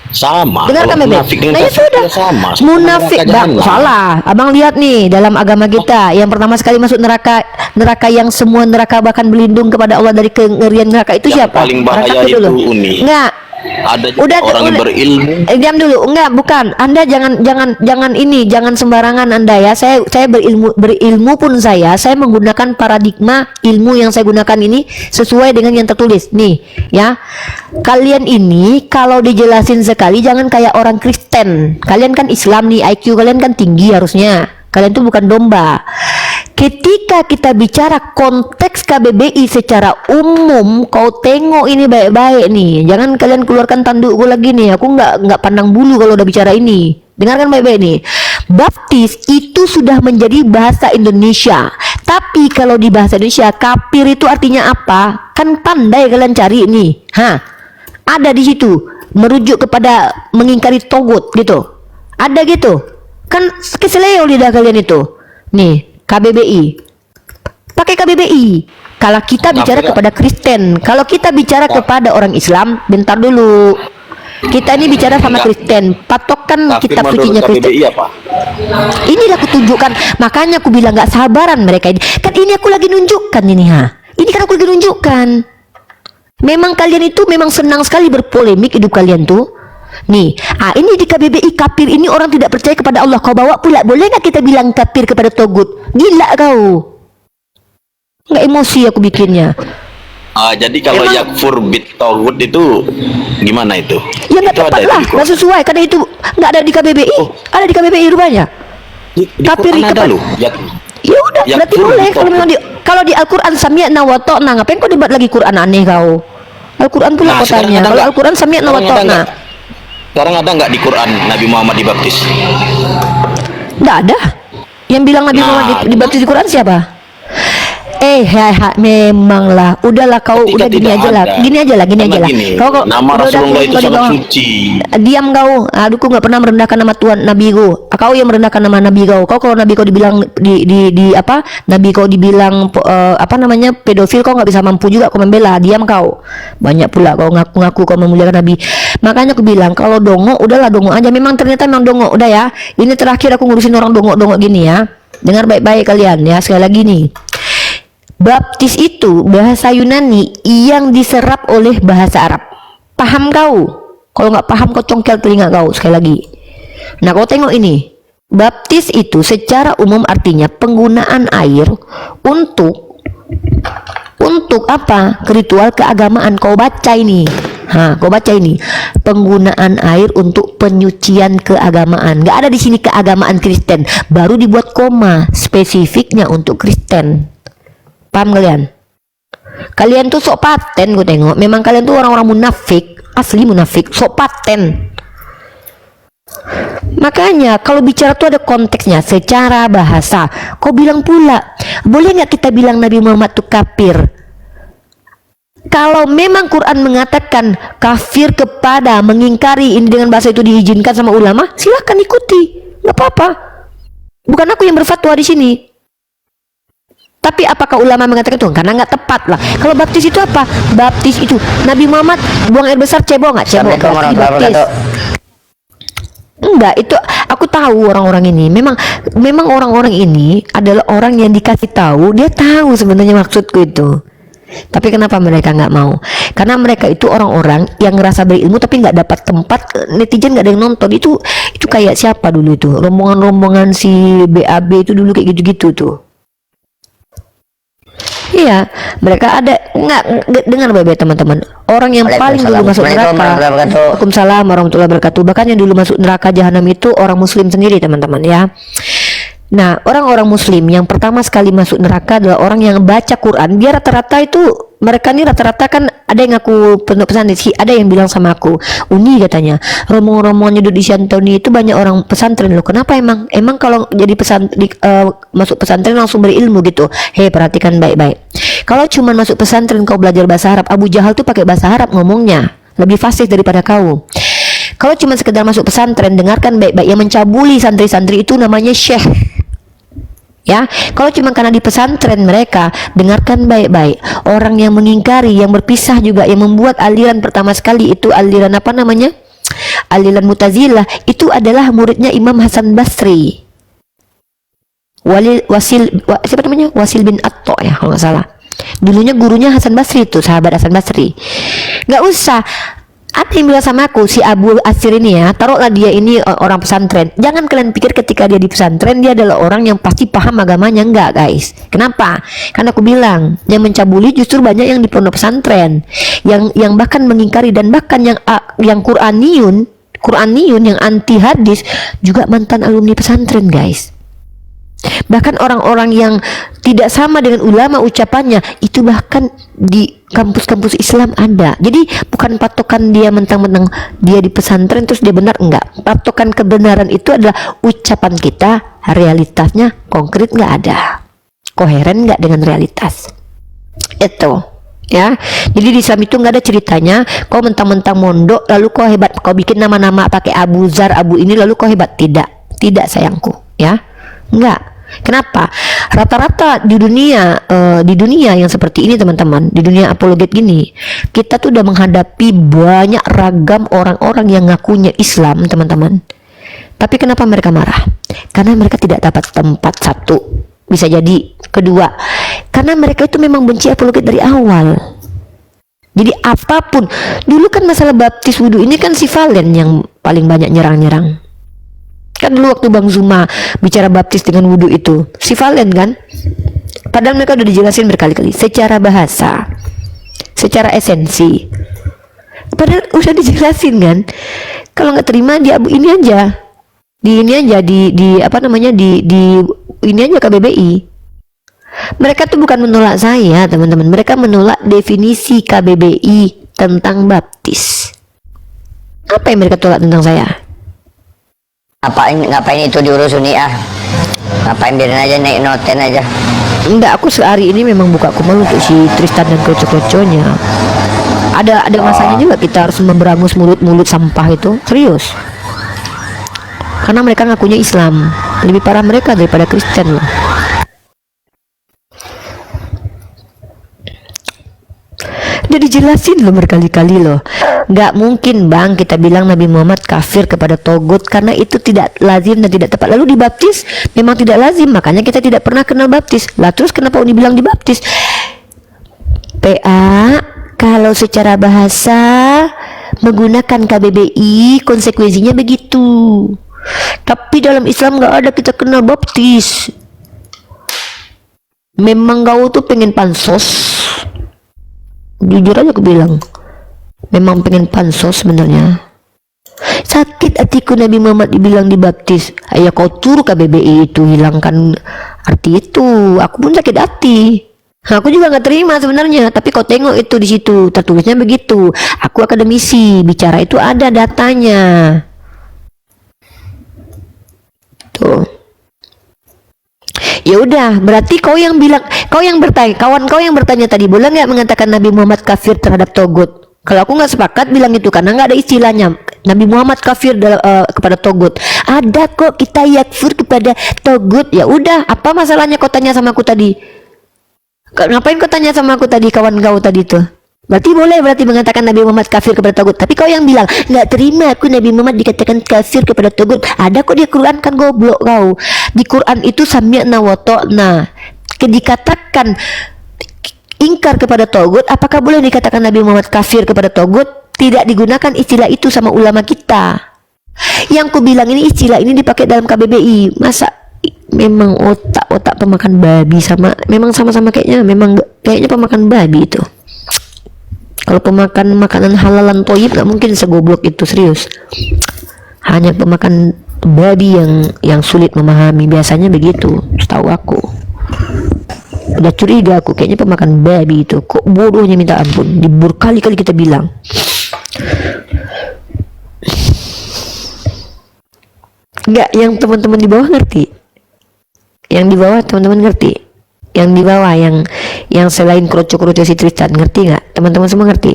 Sama. Dengarkan Kalau Bebe. munafik dengan Nah ya kafir sudah. juga sama. Munafik Neraka bang, jahanam. salah. Abang lihat nih dalam agama kita, yang pertama sekali masuk neraka yang semua neraka bahkan berlindung kepada Allah dari kengerian neraka itu Yang siapa? paling Orang bahaya kafir itu, dulu. Uni. Enggak. Ada juga orang yang berilmu. Diam dulu. Enggak, bukan. Anda jangan sembarangan Anda ya. Saya berilmu pun saya menggunakan paradigma ilmu yang saya gunakan ini sesuai dengan yang tertulis. Nih, ya. Kalian ini kalau dijelasin sekali jangan kayak orang Kristen. Kalian kan Islam nih, IQ kalian kan tinggi harusnya. Kalian tuh bukan domba. Ketika kita bicara konteks KBBI secara umum, kau tengok ini baik-baik nih. Jangan kalian keluarkan tandukku lagi nih. Aku nggak pandang bulu kalau udah bicara ini. Dengarkan baik-baik nih. Baptis itu sudah menjadi bahasa Indonesia. Tapi kalau di bahasa Indonesia, kafir itu artinya apa? Kan pandai kalian cari nih. Ada di situ. Merujuk kepada mengingkari togut gitu. Ada gitu. Kan keseleo lidah kalian itu. Nih. KBBI, pakai KBBI. Kalau kita bicara kepada Kristen, kalau kita bicara kepada orang Islam, bentar dulu. Kita ini bicara sama Kristen, patokan Tapi kitab menurut sucinya Kristen. KBBI apa? Inilah aku tunjukkan, makanya aku bilang nggak sabaran mereka ini. Kan ini aku lagi nunjukkan ini Ini kan aku lagi nunjukkan. Memang kalian itu memang senang sekali berpolemik hidup kalian tuh. Nih, ini di KBBI kafir ini orang tidak percaya kepada Allah. Kau bawa pula, boleh nggak kita bilang kafir kepada togut? Gila kau. Nggak emosi aku bikinnya. Jadi kalau Emang- yakfur bit togut itu gimana itu? Ya nggak Itu tepat ada lah, di Quran. nggak sesuai karena itu nggak ada di KBBI. Ada di KBBI rupanya. Di Kafir Quran ada kepada- loh. Ya udah, Yakfur berarti boleh bit kalau memang kalau di Al-Qur'an sami'na wa ta'na, ngapain kau debat lagi Quran aneh kau? Al-Qur'an pula Nah, kau sekarang tanya. ada Kalau nggak? Al-Qur'an sami'na wa Sekarang ada ta'na. nggak? Sekarang ada nggak di Quran Nabi Muhammad dibaptis? Nggak ada. Yang bilang Nabi Nah, Muhammad dibaptis di Quran siapa? Memanglah. Udahlah kau, Ketika udah gini tidak aja lah. ada. Gini aja lah. Karena gini, nama Rasulullah itu kau di sangat bawah. suci. Diam kau. Aduh, kau nggak pernah merendahkan nama Tuhan Nabi kau. Kau yang merendahkan nama Nabi kau. Kau kalau Nabi kau dibilang di apa? Nabi kau dibilang apa namanya? Pedofil, kau nggak bisa mampu juga kau membela. Diam kau. Banyak pula kau ngaku-ngaku kau memuliakan Nabi. Makanya aku bilang kalau dongo, udahlah dongo aja. Memang ternyata memang dongo. Udah ya. Ini terakhir aku ngurusin orang dongo-dongo gini ya. Dengar baik-baik kalian ya. Sekali lagi nih. Baptis itu bahasa Yunani yang diserap oleh bahasa Arab. Paham kau? Kalau nggak paham kau congkel telinga kau sekali lagi. Nah kau tengok ini. Baptis itu secara umum artinya penggunaan air untuk apa? Ritual keagamaan. Kau baca ini. Kau baca ini. Penggunaan air untuk penyucian keagamaan. Nggak ada di sini keagamaan Kristen. Baru dibuat koma spesifiknya untuk Kristen. Paham kalian? Kalian tuh sok paten, gue tengok. Memang kalian tuh orang-orang munafik, asli munafik, sok paten. Makanya kalau bicara tuh ada konteksnya secara bahasa. Kau bilang pula, boleh nggak kita bilang Nabi Muhammad tuh kafir? Kalau memang Quran mengatakan kafir kepada mengingkari ini dengan bahasa itu diizinkan sama ulama, silakan ikuti, nggak apa-apa. Bukan aku yang berfatwa di sini. Tapi apakah ulama mengatakan itu? Karena nggak tepat lah. Kalau baptis itu apa? Baptis itu Nabi Muhammad buang air besar cebok nggak? Cebok berarti baptis. Enggak, itu aku tahu orang-orang ini. Memang orang-orang ini adalah orang yang dikasih tahu, dia tahu sebenarnya maksudku itu. Tapi kenapa mereka nggak mau? Karena mereka itu orang-orang yang ngerasa berilmu tapi nggak dapat tempat, netizen nggak ada yang nonton. Itu kayak siapa dulu itu? Rombongan-rombongan si BAB itu dulu kayak gitu-gitu tuh. Iya, mereka ada nggak dengar baik-baik teman-teman. Orang yang paling dulu masuk neraka. Waalaikumsalam warahmatullahi wabarakatuh. Bahkan yang dulu masuk neraka jahanam itu orang muslim sendiri teman-teman ya. Nah, orang-orang muslim yang pertama sekali masuk neraka adalah orang yang baca Quran. Biar rata-rata itu, mereka nih rata-rata kan ada yang aku pondok pesantren sih, ada yang bilang sama aku, Uni katanya, romo-romonya di Santoni itu banyak orang pesantren loh. Kenapa emang? Emang kalau jadi masuk pesantren langsung berilmu gitu? Hei, perhatikan baik-baik. Kalau cuma masuk pesantren kau belajar bahasa Arab, Abu Jahal tuh pakai bahasa Arab ngomongnya, lebih fasih daripada kau. Kalau cuma sekedar masuk pesantren, dengarkan baik-baik, yang mencabuli santri-santri itu namanya syekh. Ya, kalau cuma karena di pesantren mereka, dengarkan baik-baik. Orang yang mengingkari, yang berpisah juga, yang membuat aliran pertama sekali itu aliran apa namanya? Aliran Mu'tazilah, itu adalah muridnya Imam Hasan Basri. Siapa namanya? Wasil bin Atto ya kalau nggak salah. Dulunya gurunya Hasan Basri itu, sahabat Hasan Basri. Nggak usah. Ada yang bilang sama aku, si Abu Asir ini ya, taruhlah dia ini orang pesantren. Jangan kalian pikir ketika dia di pesantren dia adalah orang yang pasti paham agamanya. Enggak guys. Kenapa? Karena aku bilang yang mencabuli justru banyak yang di pondok pesantren, yang bahkan mengingkari, dan bahkan yang Qur'aniyun yang anti hadis juga mantan alumni pesantren guys. Bahkan orang-orang yang tidak sama dengan ulama ucapannya itu bahkan di kampus-kampus Islam ada. Jadi bukan patokan dia mentang-mentang dia di pesantren terus dia benar, enggak. Patokan kebenaran itu adalah ucapan kita, realitasnya konkret nggak ada, koheren nggak dengan realitas. Itu ya. Jadi di Islam itu nggak ada ceritanya kau mentang-mentang mondok lalu kau hebat, kau bikin nama-nama pakai Abu Zar, Abu ini lalu kau hebat. Tidak sayangku ya. Enggak. Kenapa? Rata-rata di dunia yang seperti ini teman-teman, di dunia apologet gini, kita tuh udah menghadapi banyak ragam orang-orang yang ngakunya Islam teman-teman. Tapi kenapa mereka marah? Karena mereka tidak dapat tempat, satu. Bisa jadi. Kedua, karena mereka itu memang benci apologet dari awal. Jadi apapun, dulu kan masalah baptis wudhu ini kan si Valen yang paling banyak nyerang-nyerang. Kan dulu waktu Bang Zuma bicara baptis dengan wudhu itu, si Valen kan. Padahal mereka udah dijelasin berkali-kali secara bahasa, secara esensi. Padahal udah dijelasin kan. Kalau nggak terima dia ini aja, di apa namanya di ini aja KBBI. Mereka tuh bukan menolak saya teman-teman, mereka menolak definisi KBBI tentang baptis. Apa yang mereka tolak tentang saya? Ngapain itu diurus Uni ngapain, biarin aja naik noten aja. Enggak, aku sehari ini memang buka kumal untuk si Tristan dan kocok-kocoknya. Ada masanya juga kita harus memberangus mulut-mulut sampah itu, serius. Karena mereka ngakunya Islam, lebih parah mereka daripada Kristen loh. Udah dijelasin loh berkali-kali loh. Nggak mungkin bang kita bilang Nabi Muhammad kafir kepada togut, karena itu tidak lazim dan tidak tepat. Lalu dibaptis memang tidak lazim, makanya kita tidak pernah kenal baptis. Lah terus kenapa Uni bilang dibaptis? PA, kalau secara bahasa menggunakan KBBI konsekuensinya begitu. Tapi dalam Islam nggak ada kita kenal baptis. Memang kau tuh pengen pansos. Jujur aja aku bilang, memang pengen pansos sebenarnya. Sakit hatiku Nabi Muhammad dibilang dibaptis. Ayo kau turu KBBI itu, hilangkan arti itu. Aku pun sakit hati. Aku juga nggak terima sebenarnya. Tapi kau tengok itu di situ tertulisnya begitu. Aku akademisi, bicara itu ada datanya. Tuh. Ya udah, berarti kau yang bertanya, kawan kau yang bertanya tadi, boleh nggak mengatakan Nabi Muhammad kafir terhadap togut? Kalau aku nggak sepakat bilang itu, karena nggak ada istilahnya Nabi Muhammad kafir kepada togut. Ada kok kita yakfur kepada togut. Ya udah, apa masalahnya kau tanya sama aku tadi? Ngapain kau tanya sama aku tadi, kawan kau tadi tuh? Berarti boleh mengatakan Nabi Muhammad kafir kepada togut. Tapi kau yang bilang nggak terima aku Nabi Muhammad dikatakan kafir kepada togut. Ada kok di Quran, kan goblok kau. Di Quran itu sami'na wa ta'na. Dikatakan ingkar kepada togut, apakah boleh dikatakan Nabi Muhammad kafir kepada togut? Tidak digunakan istilah itu sama ulama kita. Yang ku bilang ini istilah ini dipakai dalam KBBI. Masa memang otak pemakan babi memang sama-sama kayaknya pemakan babi itu. Kalau pemakan makanan halalan toyib nggak mungkin segoblok itu, serius. Hanya pemakan babi yang sulit memahami, biasanya begitu setahu aku. Udah curiga aku kayaknya pemakan babi itu, kok bodohnya minta ampun, berkali-kali kita bilang. Enggak, yang teman-teman di bawah ngerti. Yang di bawah teman-teman ngerti. Yang di bawah yang selain kroco-kroco si Tristan ngerti nggak? Teman-teman semua ngerti?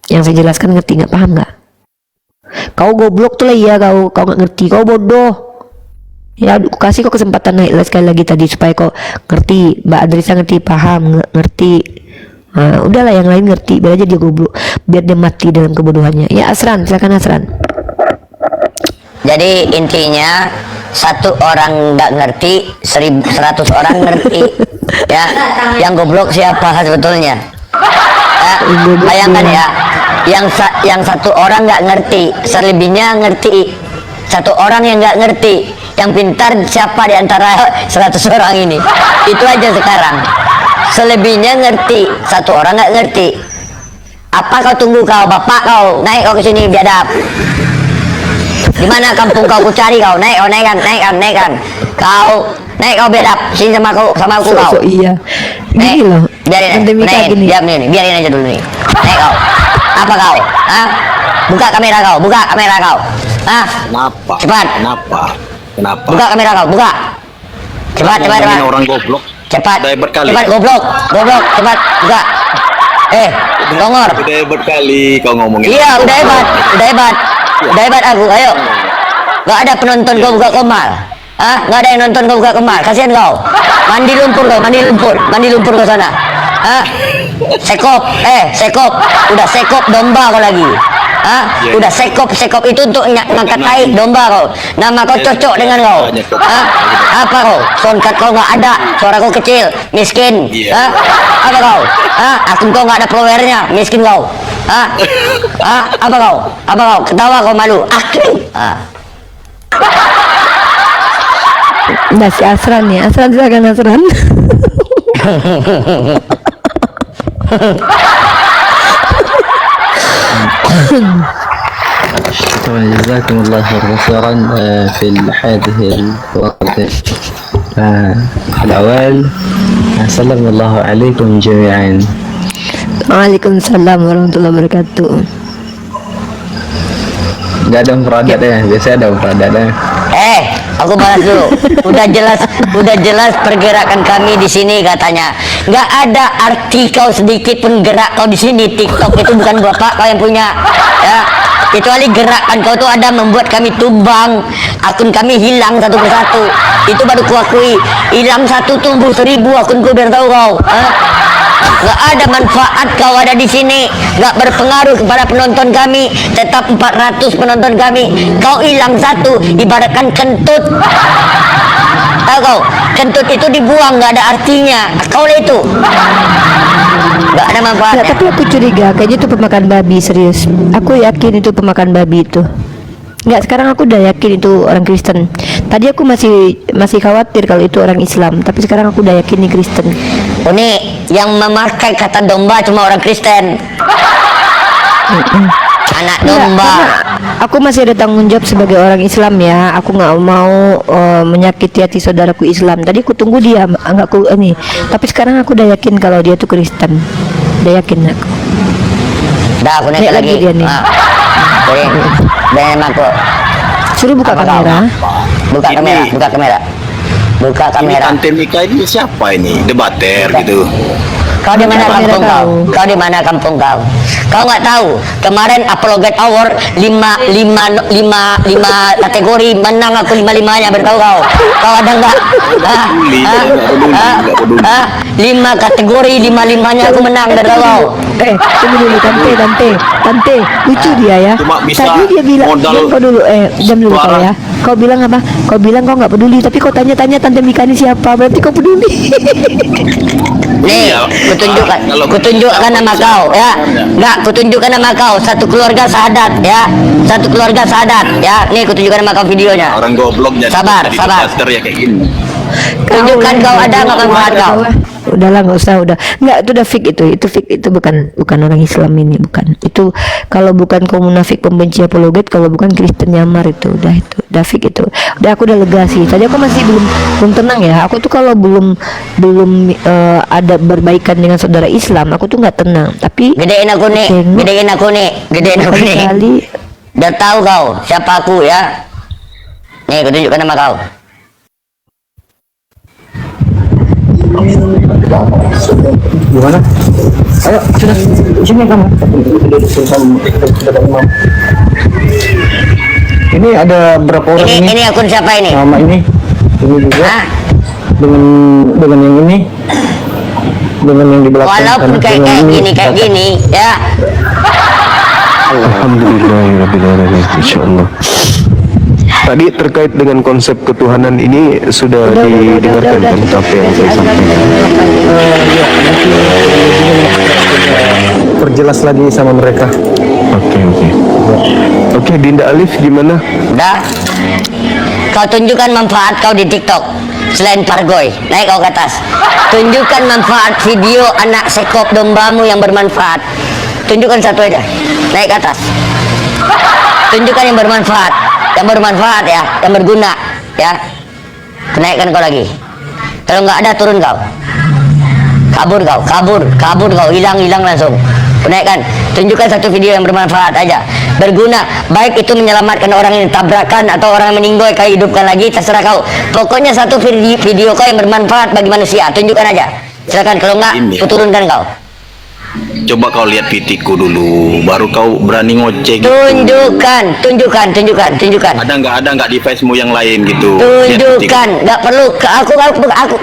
Yang saya jelaskan ngerti nggak? Paham nggak? Kau goblok tuh lah ya, kau nggak ngerti, kau bodoh. Ya, aku kasih kau kesempatan naik sekali lagi tadi supaya kau ngerti. Mbak Adrisa ngerti, paham, ngerti. Nah, udahlah yang lain ngerti, biar aja dia goblok, biar dia mati dalam kebodohannya. Ya Asran, silakan Asran. Jadi intinya satu orang nggak ngerti, 100 orang ngerti. Ya, yang goblok siapa sebetulnya? Ya, bayangkan ya, yang satu orang nggak ngerti, selebihnya ngerti. Satu orang yang nggak ngerti, yang pintar siapa di antara 100 orang ini? Itu aja sekarang. Selebihnya ngerti, satu orang nggak ngerti. Apa kau tunggu kau, bapak kau naik kau ke sini biadab. Di mana kampung kau, ku cari kau, naikkan. Kau naik kau biadab, sini sama aku kau. So iya. Gini loh. Biarin aja. gini. Diam nih, biarin aja dulu nih. Naik kau. Apa kau? Hah? Buka kamera kau. Hah? Kenapa? Cepat. Kenapa? Buka kamera kau, buka. Cepat. Ngomongin orang goblok. Cepat. Udah hebat kali. Cepat goblok, cepat, buka. Dongor. Udah hebat kali kau ngomongin. Iya, udah hebat. Udah hebat aku, ayo. Gak ada penonton kau buka kemal. Hah? Gak ada yang nonton kau buka kemal, kasihan kau. Mandi lumpur kau sana. Hah? Sekop. Udah sekop domba kau lagi. Hah? Udah sekop itu untuk ngangkat tai domba kau. Nama kau cocok dengan kau. Hah? Apa kau? Songkat kau nggak ada, suara kau kecil, miskin. Hah? Apa kau? Hah? Akun kau nggak ada followernya, miskin kau. Hah? Apa kau? Ketawa kau malu. Nah si Asran nih, silakan Asran. طبعا جزاكم الله خيرا في هذه الوقت الأول سلم الله عليكم جميعا. Waalaikumsalam warahmatullahi wabarakatuh. Nggak ada peradatnya, biasanya ada peradatnya. Aku balas dulu. Udah jelas pergerakan kami di sini katanya. Nggak ada arti kau sedikit pun gerak kau di sini. TikTok itu bukan bapak kau yang punya. Ya, kecuali gerakan kau tuh ada membuat kami tumbang, akun kami hilang satu persatu. Itu baru kuakui. Hilang satu tumbuh 1000 akunku biar tahu kau. Nggak ada manfaat kau ada di sini, nggak berpengaruh kepada penonton kami, tetap 400 penonton kami. Kau hilang satu, ibaratkan kentut. Tahu kau, kentut itu dibuang, nggak ada artinya. Kau itu nggak ada manfaatnya. Tapi aku curiga kayaknya itu pemakan babi, serius. Aku yakin itu pemakan babi itu. Nggak, sekarang aku udah yakin itu orang Kristen. Tadi aku masih khawatir kalau itu orang Islam, tapi sekarang aku udah yakin nih Kristen. Oh, nih yang memakai kata domba cuma orang Kristen. Anak domba. Aku masih ada tanggung jawab sebagai orang Islam ya. Aku nggak mau menyakiti hati saudaraku Islam. Tadi aku tunggu dia, nggak aku ini. Tapi sekarang aku udah yakin kalau dia tuh Kristen. Udah yakin aku. Dah, aku naik lagi. Dia nih. Dan aku suruh buka kamera. Buka kamera. Ini Tante Mika ini siapa ini? Debater gitu. Kau di mana kampung kau? Kau di mana kampung kau? Kau nggak tahu kemarin Apologet Award 5 kategori menang aku 5-5-nya, bertahu kau? Kau ada nggak? 5 kategori 5-5-nya aku menang, bertahu kau? Tunggu dulu Tante, lucu dia ya. Tadi dia bilang, kau dulu, jam dulu kau ya. Kau bilang apa? Kau bilang kau nggak peduli, tapi kau tanya-tanya Tante Mika ini siapa? Berarti kau peduli. Nih, kutunjukkan nama kau ya. Enggak, kutunjukkan nama kau. Satu keluarga sahadat ya. Nih, kutunjukkan nama kau videonya. Orang goblok jadi Sabar. debater ya kayak gini. Tunjukkan kau ada nggak manfaat kau. Udahlah, nggak usah, udah nggak, itu udah fake, itu fake, itu bukan orang Islam ini, bukan. Itu kalau bukan kaum munafik pembenci apologet, kalau bukan Kristen nyamar, itu udah fake itu. Udah, aku udah lega sih. Tadi aku masih belum tenang ya. Aku tuh kalau belum ada berbaikan dengan saudara Islam, aku tuh nggak tenang. Tapi Gedein aku nih, gedein aku nih, gedein aku nih. kali Udah tahu kau siapa aku ya? Nih, aku tunjukkan nama kau. Gimana? Ayo, sudah. Sini kamu. Ini ada berapa orang ini? Ini akun siapa ini? Nama ini juga. Hah? Dengan yang ini. Dengan yang di belakang. Walaupun kayak gini ya. Alhamdulillahirrahmanirrahim. Insyaallah. Tadi terkait dengan konsep ketuhanan ini sudah didengarkan kan apa yang saya sampaikan. Perjelas lagi sama mereka. Oke, Dinda Alif gimana? Udah. Kau tunjukkan manfaat kau di TikTok selain pargoy. Naik kau ke atas. Tunjukkan manfaat video anak sekop dombamu yang bermanfaat. Tunjukkan satu aja. Naik ke atas. Tunjukkan yang bermanfaat ya, yang berguna ya. Naikkan kau lagi. Kalau nggak ada, turun kau. Kabur kau, hilang langsung. Naikkan. Tunjukkan satu video yang bermanfaat aja, berguna, baik itu menyelamatkan orang yang tabrakan atau orang yang meninggal, kau hidupkan lagi, terserah kau. Pokoknya satu video kau yang bermanfaat bagi manusia, tunjukkan aja. Silakan, kalau nggak, aku turunkan kau. Coba kau lihat pitiku dulu, baru kau berani ngoceh gitu. Tunjukkan. Ada nggak device-mu yang lain gitu? Tunjukkan, nggak perlu. Aku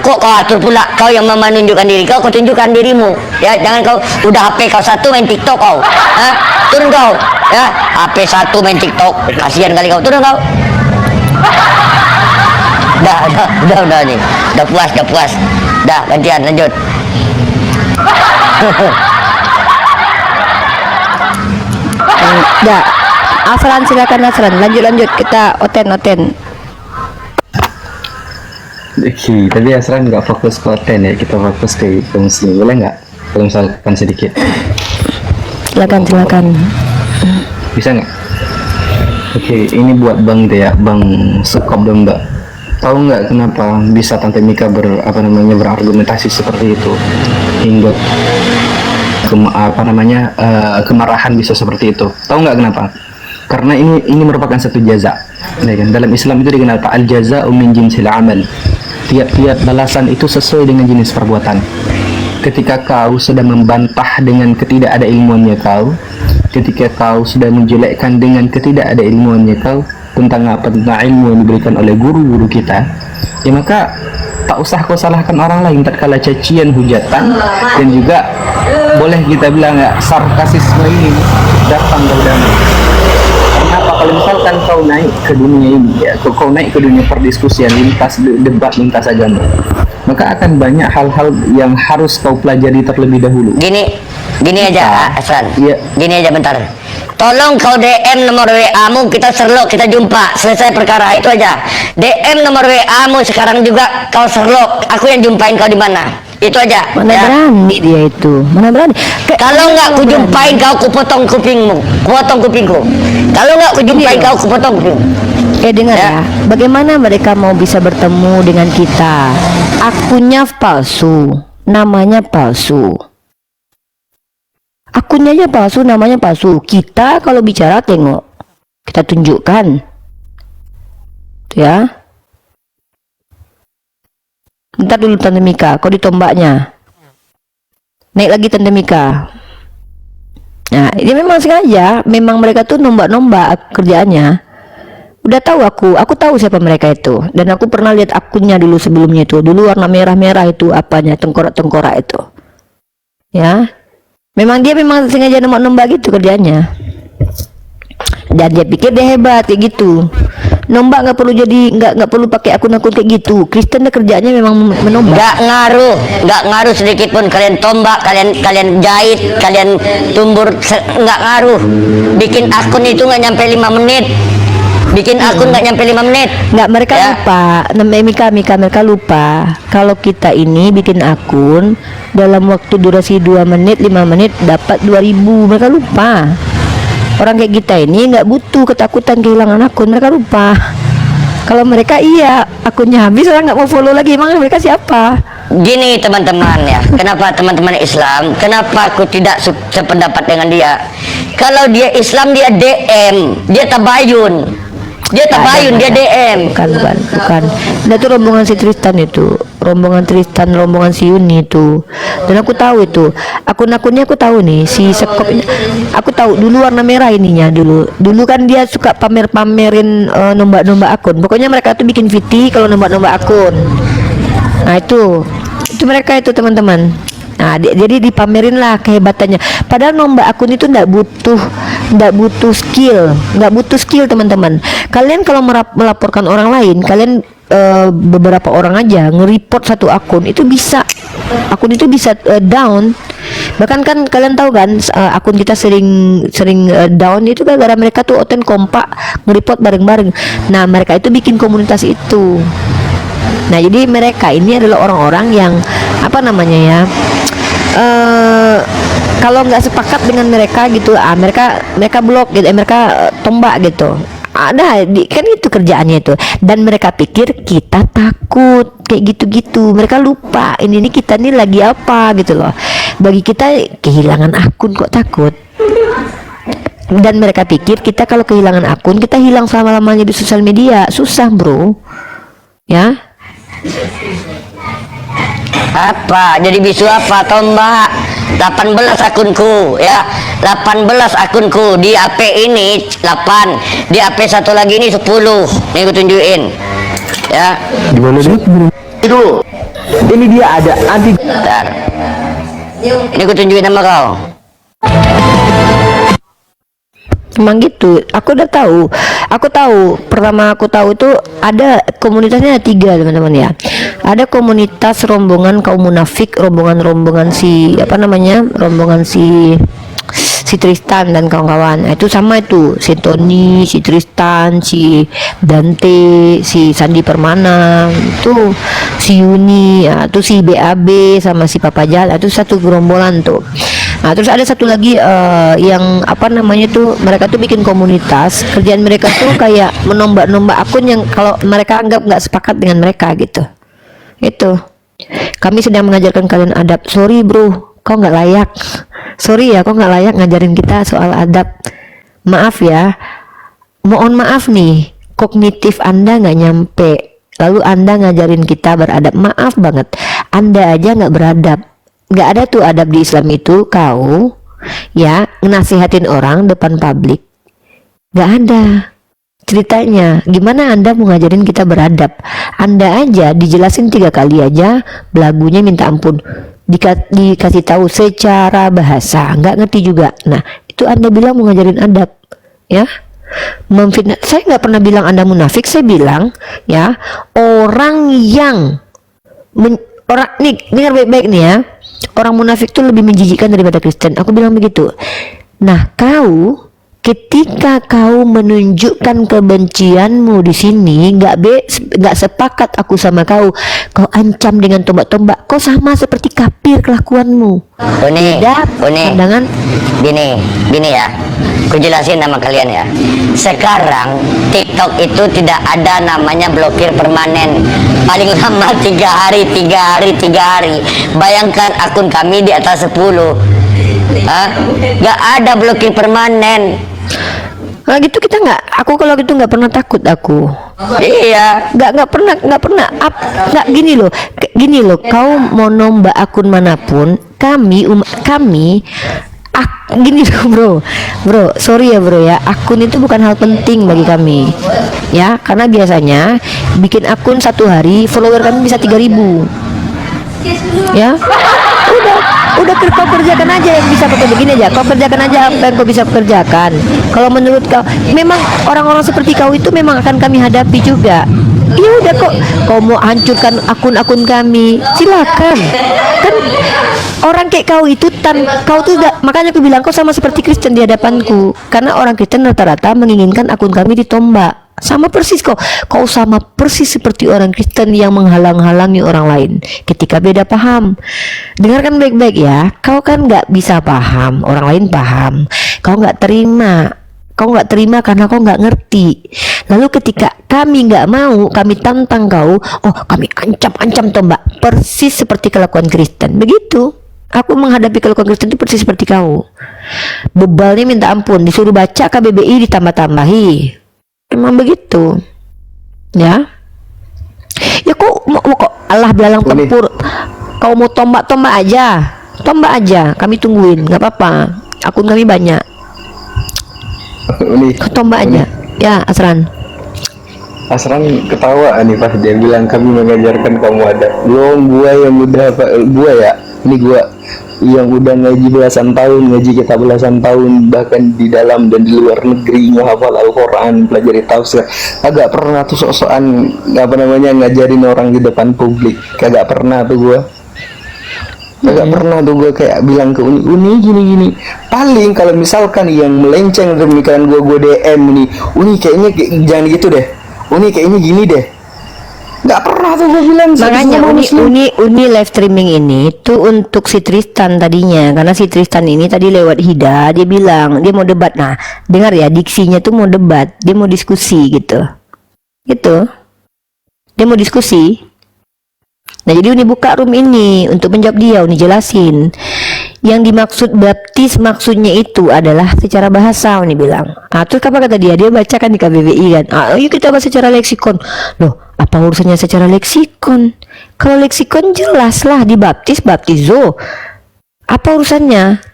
kok kau atur pula. Kau yang menunjukkan diri kau tunjukkan dirimu. Ya, jangan kau udah HP kau satu main TikTok kau. Hah? Turun kau. Ya, HP satu main TikTok. Kasihan kali kau. Turun kau. Udah nih. Udah puas. Udah, gantian, lanjut. Dah, Afran silakan Afran, lanjut kita oten. Oke, tapi Asran nggak fokus ke konten ya, kita fokus ke muslim, boleh nggak? Kalau misalkan sedikit. Silakan. Bisa nggak? Oke, ini buat Bang Dea, Bang Sekop Domba. Tahu nggak kenapa bisa Tante Mika berargumentasi seperti itu hingga kemarahan bisa seperti itu? Tahu nggak kenapa? Karena ini merupakan satu jaza. Ya kan? Dalam Islam itu dikenal al jaza'u min jinsil amal. Tiap-tiap balasan itu sesuai dengan jenis perbuatan. Ketika kau sudah membantah dengan ketidakada ilmuannya kau, ketika kau sudah menjelekkan dengan ketidakada ilmuannya kau tentang ilmu yang diberikan oleh guru-guru kita, ya maka tak usah kau salahkan orang lain tatkala cacian, hujatan, dan juga boleh kita bilang ya sarkasisme ini datang dari dalam. Kenapa? Kalau misalkan kau naik ke dunia ini ya, kau naik ke dunia perdiskusian, lintas debat, lintas agama, maka akan banyak hal-hal yang harus kau pelajari terlebih dahulu. Gini aja, Asran. Iya. Gini aja bentar. Tolong kau DM nomor WA-mu, kita serlok, kita jumpa, selesai perkara itu aja. DM nomor WA-mu sekarang juga kau serlok, aku yang jumpain kau di mana. Itu aja. Mana ya. berani dia itu? Mana berani? Kalau nggak kujumpain kau, kupotong kupingmu, kupotong kupingku. Kalau nggak kujumpain kau, kupotong kupingmu. Dengar ya. Bagaimana mereka mau bisa bertemu dengan kita? Akunnya palsu, namanya palsu. Akunnya aja palsu, namanya palsu. Kita kalau bicara tengok, kita tunjukkan, ya. Bentar dulu Tante Mika, kau ditombaknya. Naik lagi Tante Mika. Nah, ini memang sengaja, memang mereka tuh nombak-nombak kerjaannya. Udah tahu aku tahu siapa mereka itu, dan aku pernah lihat akunnya dulu sebelumnya itu. Dulu warna merah-merah itu apanya, tengkorak-tengkorak itu. Ya. Memang dia sengaja nombak-nombak gitu kerjanya. Dan dia pikir dia hebat kayak gitu. Nombak nggak perlu pakai akun-akun kayak gitu. Kristen kerjanya memang menombak. Nggak ngaruh sedikit pun. Kalian tombak, kalian jahit, kalian tumbur, nggak ngaruh. Bikin akun itu nggak nyampe 5 menit. bikin akun nggak nyampe 5 menit. Nggak, mereka Ya. lupa. Mereka lupa kalau kita ini bikin akun dalam waktu durasi 2 menit 5 menit dapat 2000. Mereka lupa. Orang kayak kita ini nggak butuh ketakutan kehilangan akun. Mereka lupa. Kalau mereka iya, akunnya habis, orang nggak mau follow lagi. Emang mereka siapa? Gini teman-teman ya, kenapa teman-teman Islam, kenapa aku tidak sependapat dengan dia? Kalau dia Islam dia DM, dia tabayun, dia DM. Bukan. Nah, itu rombongan si Tristan itu, rombongan Tristan, rombongan si Yuni itu. Dan aku tahu itu, akun-akunnya aku tahu nih, si Sekop ini, aku tahu dulu warna merah ininya dulu. Dulu kan dia suka pamerin nomba-nomba akun. Pokoknya mereka tuh bikin VT kalau nomba-nomba akun. Nah itu mereka itu teman-teman. Nah, jadi dipamerin lah kehebatannya. Padahal nomba akun itu nggak butuh skill teman-teman. Kalian kalau melaporkan orang lain, kalian beberapa orang aja nge-report satu akun itu bisa, down. Bahkan kan kalian tahu kan, akun kita sering down itu gara-gara mereka tuh oten kompak nge-report bareng-bareng. Nah, mereka itu bikin komunitas itu. Nah, jadi mereka ini adalah orang-orang yang apa namanya ya, kalau nggak sepakat dengan mereka gitu, mereka blok gitu, mereka tombak gitu. Ada kan itu kerjaannya itu. Dan mereka pikir kita takut kayak gitu-gitu. Mereka lupa ini kita nih lagi apa gitu loh. Bagi kita kehilangan akun kok takut. Dan mereka pikir kita kalau kehilangan akun kita hilang selama-lamanya di sosial media. Susah bro, ya. Apa jadi bisu apa tombak 18 akunku ya, 18 akunku di AP ini 8, di AP satu lagi ini 10. Nih aku tunjukin ya. Gimana sih? Itu Ini dia ada anti. Bentar. Ini aku tunjukin sama kau. Emang gitu, aku udah tahu. Pertama aku tahu itu ada komunitasnya ada 3 teman-teman ya. Ada komunitas rombongan kaum munafik, rombongan si rombongan si Tristan dan kawan-kawan. Nah, itu sama itu, si Tony, si Tristan, si Dante, si Sandi Permana, itu si Yuni, ya, itu si BAB sama si Papa Jal, itu satu gerombolan tuh. Nah, terus ada satu lagi yang mereka tuh bikin komunitas. Kerjaan mereka tuh kayak menombak-nombak akun yang kalau mereka anggap nggak sepakat dengan mereka gitu. Itu. Kami sedang mengajarkan kalian adab. Sorry bro, kau nggak layak. Sorry ya, kau nggak layak ngajarin kita soal adab. Maaf ya. Mohon maaf nih, kognitif Anda nggak nyampe. Lalu Anda ngajarin kita beradab. Maaf banget. Anda aja nggak beradab. Nggak ada tuh adab di Islam itu kau ya nasihatin orang depan publik. Nggak ada ceritanya. Gimana Anda mau ngajarin kita beradab? Anda aja dijelasin 3 kali aja belagunya minta ampun, dikasih tahu secara bahasa nggak ngerti juga. Nah itu Anda bilang mau ngajarin adab ya. Memfitnah. Saya nggak pernah bilang Anda munafik. Saya bilang ya orang yang nih dengar baik-baik nih ya. Orang munafik itu lebih menjijikkan daripada Kristen. Aku bilang begitu. Nah, ketika kau menunjukkan kebencianmu di sini, nggak sepakat aku sama kau ancam dengan tombak-tombak. Kau sama seperti kafir kelakuanmu. Beda pandangan. Gini ya. Aku jelasin sama kalian ya. Sekarang TikTok itu tidak ada namanya blokir permanen. Paling lama 3 hari. Bayangkan akun kami di atas 10. Gak ada blokir permanen. Nah gitu kita kalau gitu nggak pernah takut aku. Iya. Nggak pernah. Gini loh. Kau mau nombak akun manapun, kami gini loh bro, sorry ya bro ya, akun itu bukan hal penting bagi kami ya, karena biasanya bikin akun 1 hari follower kami bisa 3.000 ya. Udah kau kerjakan aja yang bisa pakai begini aja. Kau kerjakan aja apa yang kau bisa kerjakan. Kalau menurut kau memang orang-orang seperti kau itu memang akan kami hadapi juga. Ya udah, kau mau hancurkan akun-akun kami, silakan. Kan orang kayak kau itu kau tuh makanya aku bilang kau sama seperti Kristen di hadapanku. Karena orang Kristen rata-rata menginginkan akun kami ditombak. Sama persis kau. Kau sama persis seperti orang Kristen yang menghalang-halangi orang lain ketika beda paham. Dengarkan baik-baik ya. Kau kan nggak bisa paham, orang lain paham. Kau nggak terima. Kau nggak terima karena kau nggak ngerti. Lalu ketika kami nggak mau, kami tantang kau. Oh, kami ancam-ancam tombak. Persis seperti kelakuan Kristen. Begitu. Aku menghadapi kelakuan Kristen itu persis seperti kau. Bebalnya minta ampun. Disuruh baca KBBI ditambah-tambahi. Emang begitu, ya? Ya kok mau kok Allah belalang tempur? Kau mau tombak aja, Kami tungguin, nggak apa-apa. Akun kami banyak. Tombak aja, ya Asran. Asran ketawa nih pas dia bilang kami mengajarkan kamu ada. Belum gua yang udah gua ya. Ini gua yang udah ngaji belasan tahun, ngaji kitab belasan tahun, bahkan di dalam dan di luar negeri, menghafal Al-Quran, pelajari tafsir. Agak pernah tuh sok-sokan ngajarin orang di depan publik. Kagak pernah tuh gua. Kagak pernah tuh gua kayak bilang ke Uni gini. Paling kalau misalkan yang melenceng demikian gua DM Uni kayaknya jangan gitu deh. Uni kayaknya gini deh. Nggak pernah tuh gue bilang. Makanya Uni live streaming ini tuh untuk si Tristan tadinya, karena si Tristan ini tadi lewat Hida, dia bilang dia mau debat. Nah, dengar ya, diksinya tuh mau debat, dia mau diskusi gitu. Dia mau diskusi. Nah, jadi Uni buka room ini untuk menjawab dia. Uni jelasin yang dimaksud baptis, maksudnya itu adalah secara bahasa. Uni bilang, nah terus apa kata dia bacakan di KBBI kan. Ayo kita bahas secara leksikon. Loh, apa urusannya secara leksikon? Kalau leksikon jelas lah dibaptis, baptizo. Apa urusannya?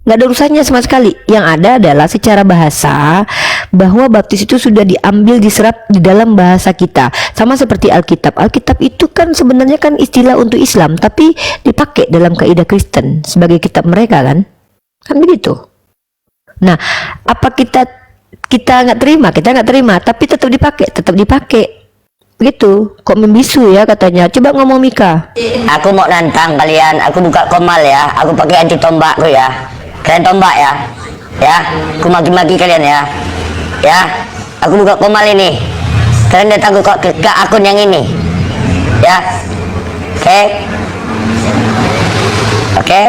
Nggak ada urusannya sama sekali. Yang ada adalah secara bahasa, bahwa baptis itu sudah diambil, diserap di dalam bahasa kita. Sama seperti Alkitab. Alkitab itu kan sebenarnya kan istilah untuk Islam, tapi dipakai dalam kaidah Kristen sebagai kitab mereka kan begitu. Nah, apa kita nggak terima? Kita nggak terima, tapi tetap dipakai. Begitu. Kok membisu ya katanya. Coba ngomong Mika. Aku mau nantang kalian. Aku buka komal ya. Aku pakai anti tombakku ya. Kalian tombak ya. Ya. Aku maki-maki kalian ya. Ya. Aku buka komal ini. Kalian datang ke akun yang ini. Ya. Oke. Oke.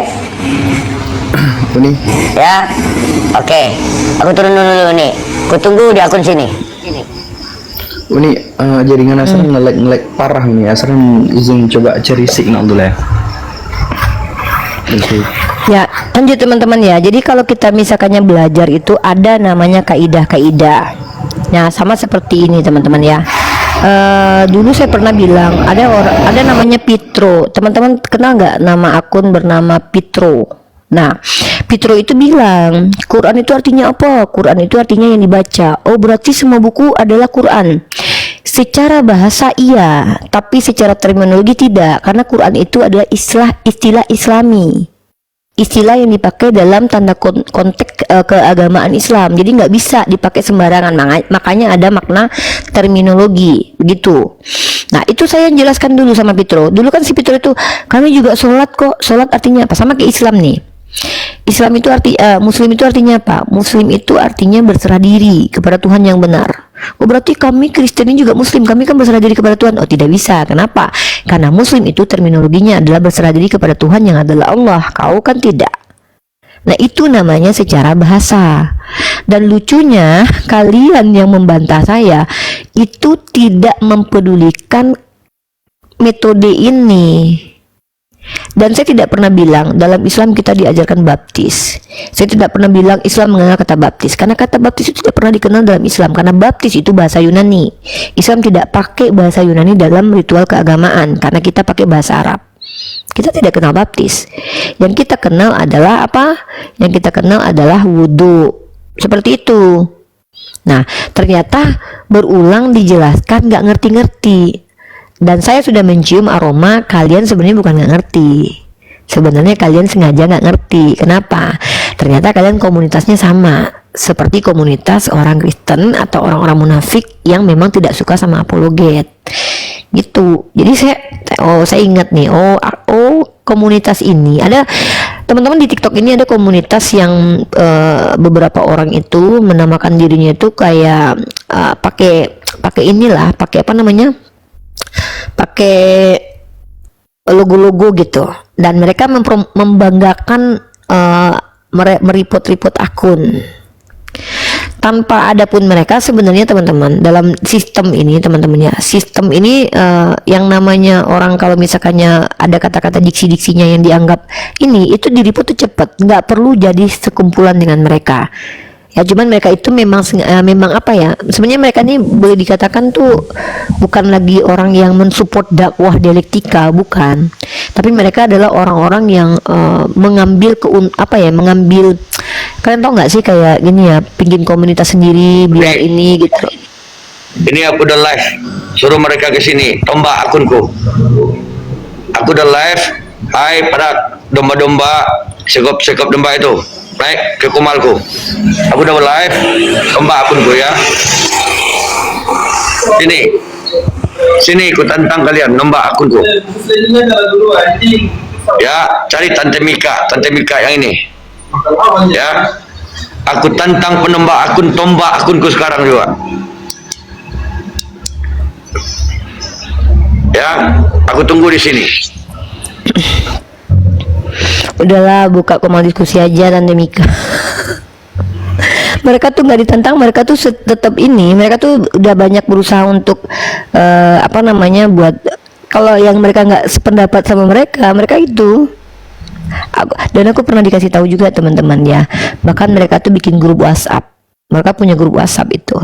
Uni. Ya. Oke. Aku turun dulu nih. Aku tunggu di akun sini. Uni jaringan Asran nge-lag parah nih. Asran izin coba cari signal dulu ya. Ya, lanjut teman-teman ya. Jadi kalau kita misalkannya belajar itu ada namanya kaidah-kaidah. Nah, sama seperti ini teman-teman ya. Dulu saya pernah bilang ada namanya Pitro. Teman-teman kenal nggak nama akun bernama Pitro? Nah, Pitro itu bilang Quran itu artinya apa? Quran itu artinya yang dibaca. Oh, berarti semua buku adalah Quran. Secara bahasa iya, tapi secara terminologi tidak, karena Quran itu adalah istilah Islami. Istilah yang dipakai dalam tanda konteks keagamaan Islam. Jadi nggak bisa dipakai sembarangan. Makanya ada makna terminologi begitu. Nah, itu saya jelaskan dulu sama Pitro. Dulu kan si Pitro itu, kami juga sholat kok. Sholat artinya apa? Sama kayak Islam nih. Islam itu Muslim itu artinya apa? Muslim itu artinya berserah diri kepada Tuhan yang benar. Oh, berarti kami Kristen ini juga Muslim, kami kan berserah diri kepada Tuhan. Oh, tidak bisa. Kenapa? Karena Muslim itu terminologinya adalah berserah diri kepada Tuhan yang adalah Allah. Kau kan tidak. Nah, itu namanya secara bahasa. Dan lucunya, kalian yang membantah saya itu tidak mempedulikan metode ini. Dan saya tidak pernah bilang dalam Islam kita diajarkan baptis. Saya tidak pernah bilang Islam mengenal kata baptis, karena kata baptis itu tidak pernah dikenal dalam Islam, karena baptis itu bahasa Yunani. Islam tidak pakai bahasa Yunani dalam ritual keagamaan, karena kita pakai bahasa Arab. Kita tidak kenal baptis. Yang kita kenal adalah apa? Yang kita kenal adalah wudhu. Seperti itu. Nah, ternyata berulang dijelaskan nggak ngerti-ngerti. Dan saya sudah mencium aroma kalian sebenarnya bukan nggak ngerti. Sebenarnya kalian sengaja nggak ngerti. Kenapa? Ternyata kalian komunitasnya sama seperti komunitas orang Kristen atau orang-orang munafik yang memang tidak suka sama apologet. Gitu. Jadi saya ingat nih. Oh komunitas ini ada Teman-teman, di TikTok ini ada komunitas yang beberapa orang itu menamakan dirinya itu kayak pakai inilah, pakai apa namanya? Pakai logo-logo gitu, dan mereka membanggakan meripot-ripot akun tanpa ada pun mereka. Sebenarnya teman-teman, dalam sistem ini teman-teman ya, sistem ini yang namanya orang kalau misalkannya ada kata-kata diksi-diksinya yang dianggap ini itu diripot tuh cepet, nggak perlu jadi sekumpulan dengan mereka ya. Cuman mereka itu memang apa ya, sebenarnya mereka ini boleh dikatakan tuh bukan lagi orang yang mensupport dakwah dialektika, bukan, tapi mereka adalah orang-orang yang mengambil mengambil, kalian tau nggak sih, kayak gini ya, bikin komunitas sendiri biar ini gitu. Ini aku udah live, suruh mereka ke sini, tombak akunku. Aku udah live, hai pada domba-domba, sekop domba itu, naik ke kumalku. Aku udah live, tombak akunku ya. Sini, aku tantang kalian, nombak akunku. Ya, cari Tante Mika yang ini. Ya, aku tantang penembak akun, tombak akunku sekarang juga. Ya, aku tunggu di sini. Udahlah, buka komal diskusi aja Tante Mika. Mereka tuh nggak ditantang, mereka tuh tetap ini, mereka tuh udah banyak berusaha untuk buat, kalau yang mereka nggak sependapat sama mereka itu. Dan aku pernah dikasih tahu juga teman-teman ya, bahkan mereka tuh bikin grup WhatsApp, mereka punya grup WhatsApp itu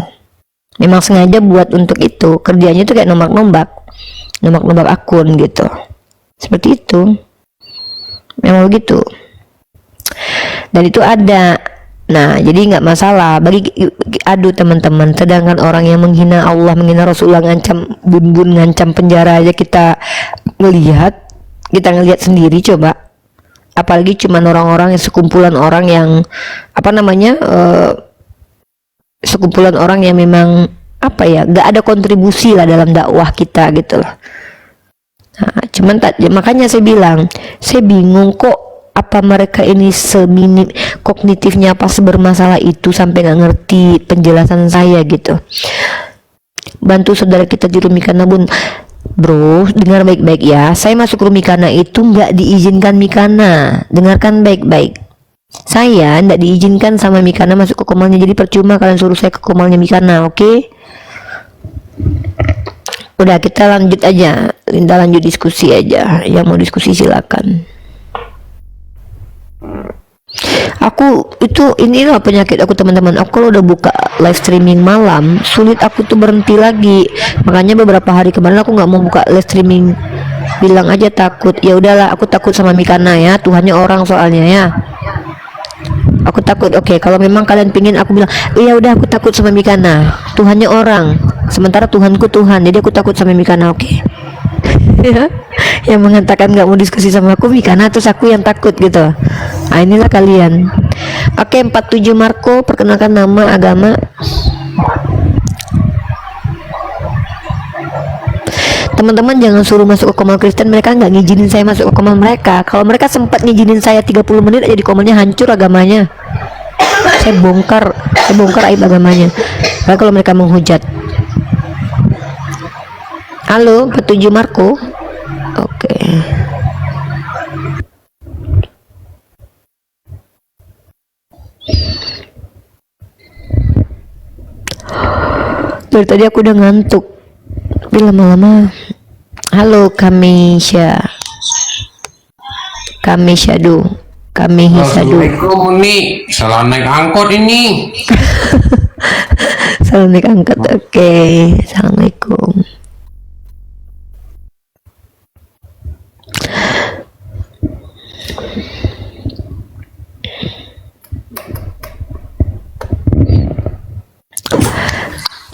memang sengaja buat untuk itu, kerjanya tuh kayak nombak akun gitu, seperti itu, memang begitu. Dan itu ada. Nah, jadi nggak masalah aduh teman-teman, sedangkan orang yang menghina Allah, menghina Rasulullah, ngancam bun-bun, ngancam penjara aja kita ngelihat sendiri coba. Apalagi cuman orang-orang yang sekumpulan orang yang sekumpulan orang yang memang nggak ada kontribusi lah dalam dakwah kita gitu loh. Nah, makanya saya bilang, saya bingung kok, apa mereka ini seminim kognitifnya apa bermasalah itu sampai nggak ngerti penjelasan saya gitu. Bantu saudara kita di Rumikana, Bun. Bro, dengar baik-baik ya, saya masuk Rumikana itu nggak diizinkan Mikana, dengarkan baik-baik. Saya nggak diizinkan sama Mikana masuk ke komalnya, jadi percuma kalian suruh saya ke komalnya Mikana, oke? Udah, kita lanjut aja, Linda lanjut diskusi aja, yang mau diskusi silakan. Aku itu, inilah penyakit aku teman-teman, aku kalau udah buka live streaming malam sulit aku tuh berhenti lagi. Makanya beberapa hari kemarin aku nggak mau buka live streaming, bilang aja takut. Ya udahlah, aku takut sama Mikana ya, Tuhannya orang soalnya ya, aku takut. Oke, kalau memang kalian pingin aku bilang iya udah, aku takut sama Mikana, Tuhannya orang, sementara Tuhanku Tuhan, jadi aku takut sama Mikana, oke? Ya, yang mengatakan nggak mau diskusi sama aku Mikana, terus aku yang takut gitu. Nah, inilah kalian. Oke, 47 Marco, perkenalkan nama, agama. Teman-teman jangan suruh masuk ke komal Kristen, mereka nggak ngizinin saya masuk ke komal mereka. Kalau mereka sempat ngizinin saya 30 menit aja di komalnya, hancur agamanya. Saya bongkar aib agamanya. Nah, kalau mereka menghujat. Halo, 47 Marco. Oke. Dari tadi aku udah ngantuk, tapi lama-lama. Halo Kamisha Hisadu. Assalamualaikum Umi, salah naik angkot ini. Salam naik angkot, oke. Assalamualaikum.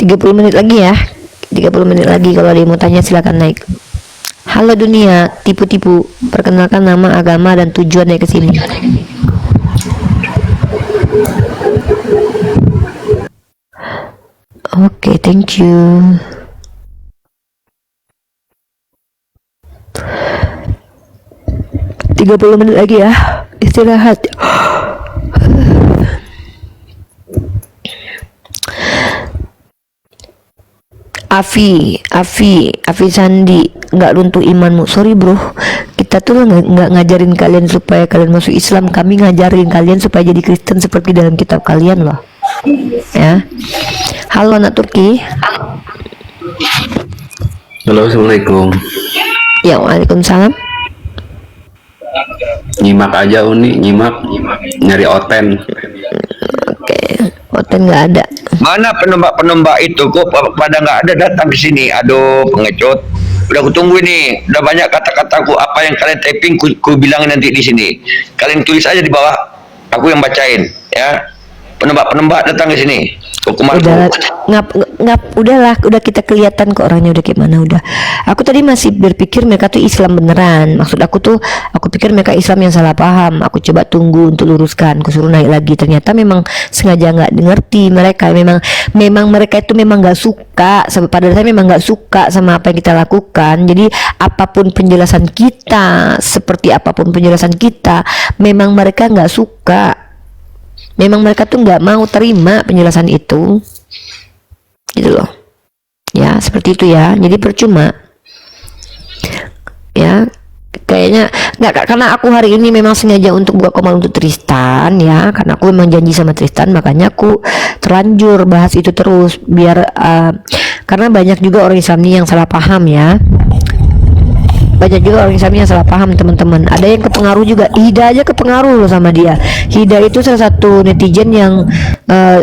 Puluh menit lagi ya, 30 menit lagi. Kalau ada yang mau tanya silakan naik. Halo dunia, tipu-tipu. Perkenalkan nama, agama, dan tujuan dari kesini. Oke, thank you. Tiga 30 menit lagi ya. istirahat. Afi Sandi, nggak runtuh imanmu. Sorry bro, kita tuh nggak ngajarin kalian supaya kalian masuk Islam, kami ngajarin kalian supaya jadi Kristen seperti dalam kitab kalian loh. Ya, halo anak Turki. Halo, assalamualaikum. Ya, waalaikumsalam. Nyimak aja Uni, nyimak nyari oten. Oke, hotel nggak ada. Mana penembak-penembak itu kok pada nggak ada datang ke sini? Aduh, pengecut. Udah aku tunggu ini. Udah banyak kata-kataku apa yang kalian typing ku bilangin nanti di sini. Kalian tulis aja di bawah. Aku yang bacain, ya. Penembak-penembak datang ke sini. Hukumanku. Udahlah, udah kita kelihatan kok orangnya udah kayak mana udah. Aku tadi masih berpikir mereka tuh Islam beneran. Maksud aku pikir mereka Islam yang salah paham. Aku coba tunggu untuk luruskan, aku suruh naik lagi. Ternyata memang sengaja nggak ngerti mereka. Memang mereka itu memang nggak suka. Pada dasarnya memang nggak suka sama apa yang kita lakukan. Jadi apapun penjelasan kita, seperti apapun penjelasan kita, memang mereka nggak suka. Memang mereka tuh nggak mau terima penjelasan itu, gitu loh. Ya seperti itu ya. Jadi percuma. Ya kayaknya nggak, karena aku hari ini memang sengaja untuk buka komal untuk Tristan ya, karena aku memang janji sama Tristan, makanya aku terlanjur bahas itu terus biar karena banyak juga orang Islam yang salah paham ya. Banyak juga orang Islam yang salah paham teman-teman. Ada yang kepengaruh juga. Hida aja kepengaruh loh sama dia. Hida itu salah satu netizen yang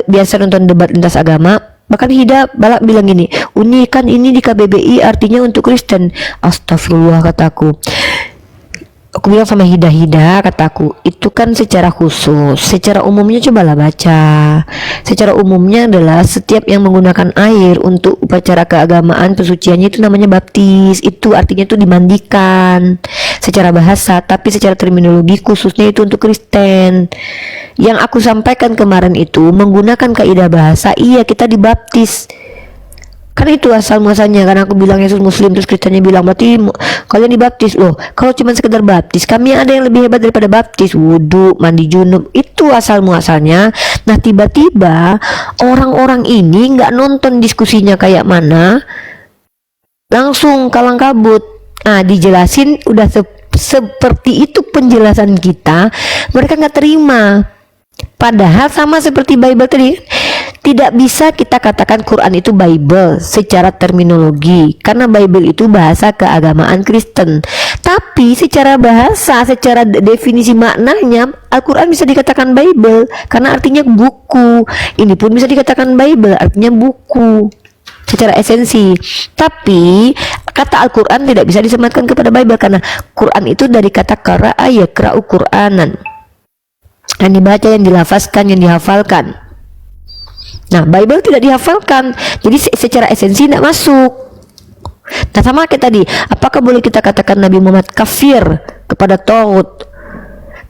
biasa nonton debat lintas agama. Bahkan Hida balak bilang gini, Uni kan ini di KBBI artinya untuk Kristen. Astagfirullah kataku. Aku bilang sama Hida, kataku, itu kan secara khusus. Secara umumnya cobalah baca. Secara umumnya adalah setiap yang menggunakan air untuk upacara keagamaan pesuciannya itu namanya baptis. Itu artinya itu dimandikan secara bahasa, tapi secara terminologi khususnya itu untuk Kristen. Yang aku sampaikan kemarin itu menggunakan kaidah bahasa, iya kita dibaptis. Kan itu asal muasalnya, karena aku bilang Yesus Muslim, terus Kristennya bilang berarti kalian dibaptis. Loh, kalau cuma sekedar baptis, kami ada yang lebih hebat daripada baptis, wudhu, mandi junub, itu asal muasalnya. Nah tiba-tiba orang-orang ini nggak nonton diskusinya kayak mana, langsung kalang kabut. Nah dijelasin udah seperti itu penjelasan kita, mereka nggak terima. Padahal sama seperti Bible tadi, tidak bisa kita katakan Quran itu Bible secara terminologi, karena Bible itu bahasa keagamaan Kristen. Tapi secara bahasa, secara definisi maknanya, Al-Quran bisa dikatakan Bible karena artinya buku. Ini pun bisa dikatakan Bible artinya buku secara esensi. Tapi kata Al-Quran tidak bisa disematkan kepada Bible karena Quran itu dari kata qara'a yaqra'u Qur'anan, yang dibaca, yang dilafazkan, yang dihafalkan. Nah Bible tidak dihafalkan, jadi secara esensi tidak masuk. Nah sama kayak tadi, apakah boleh kita katakan Nabi Muhammad kafir kepada Tauhid?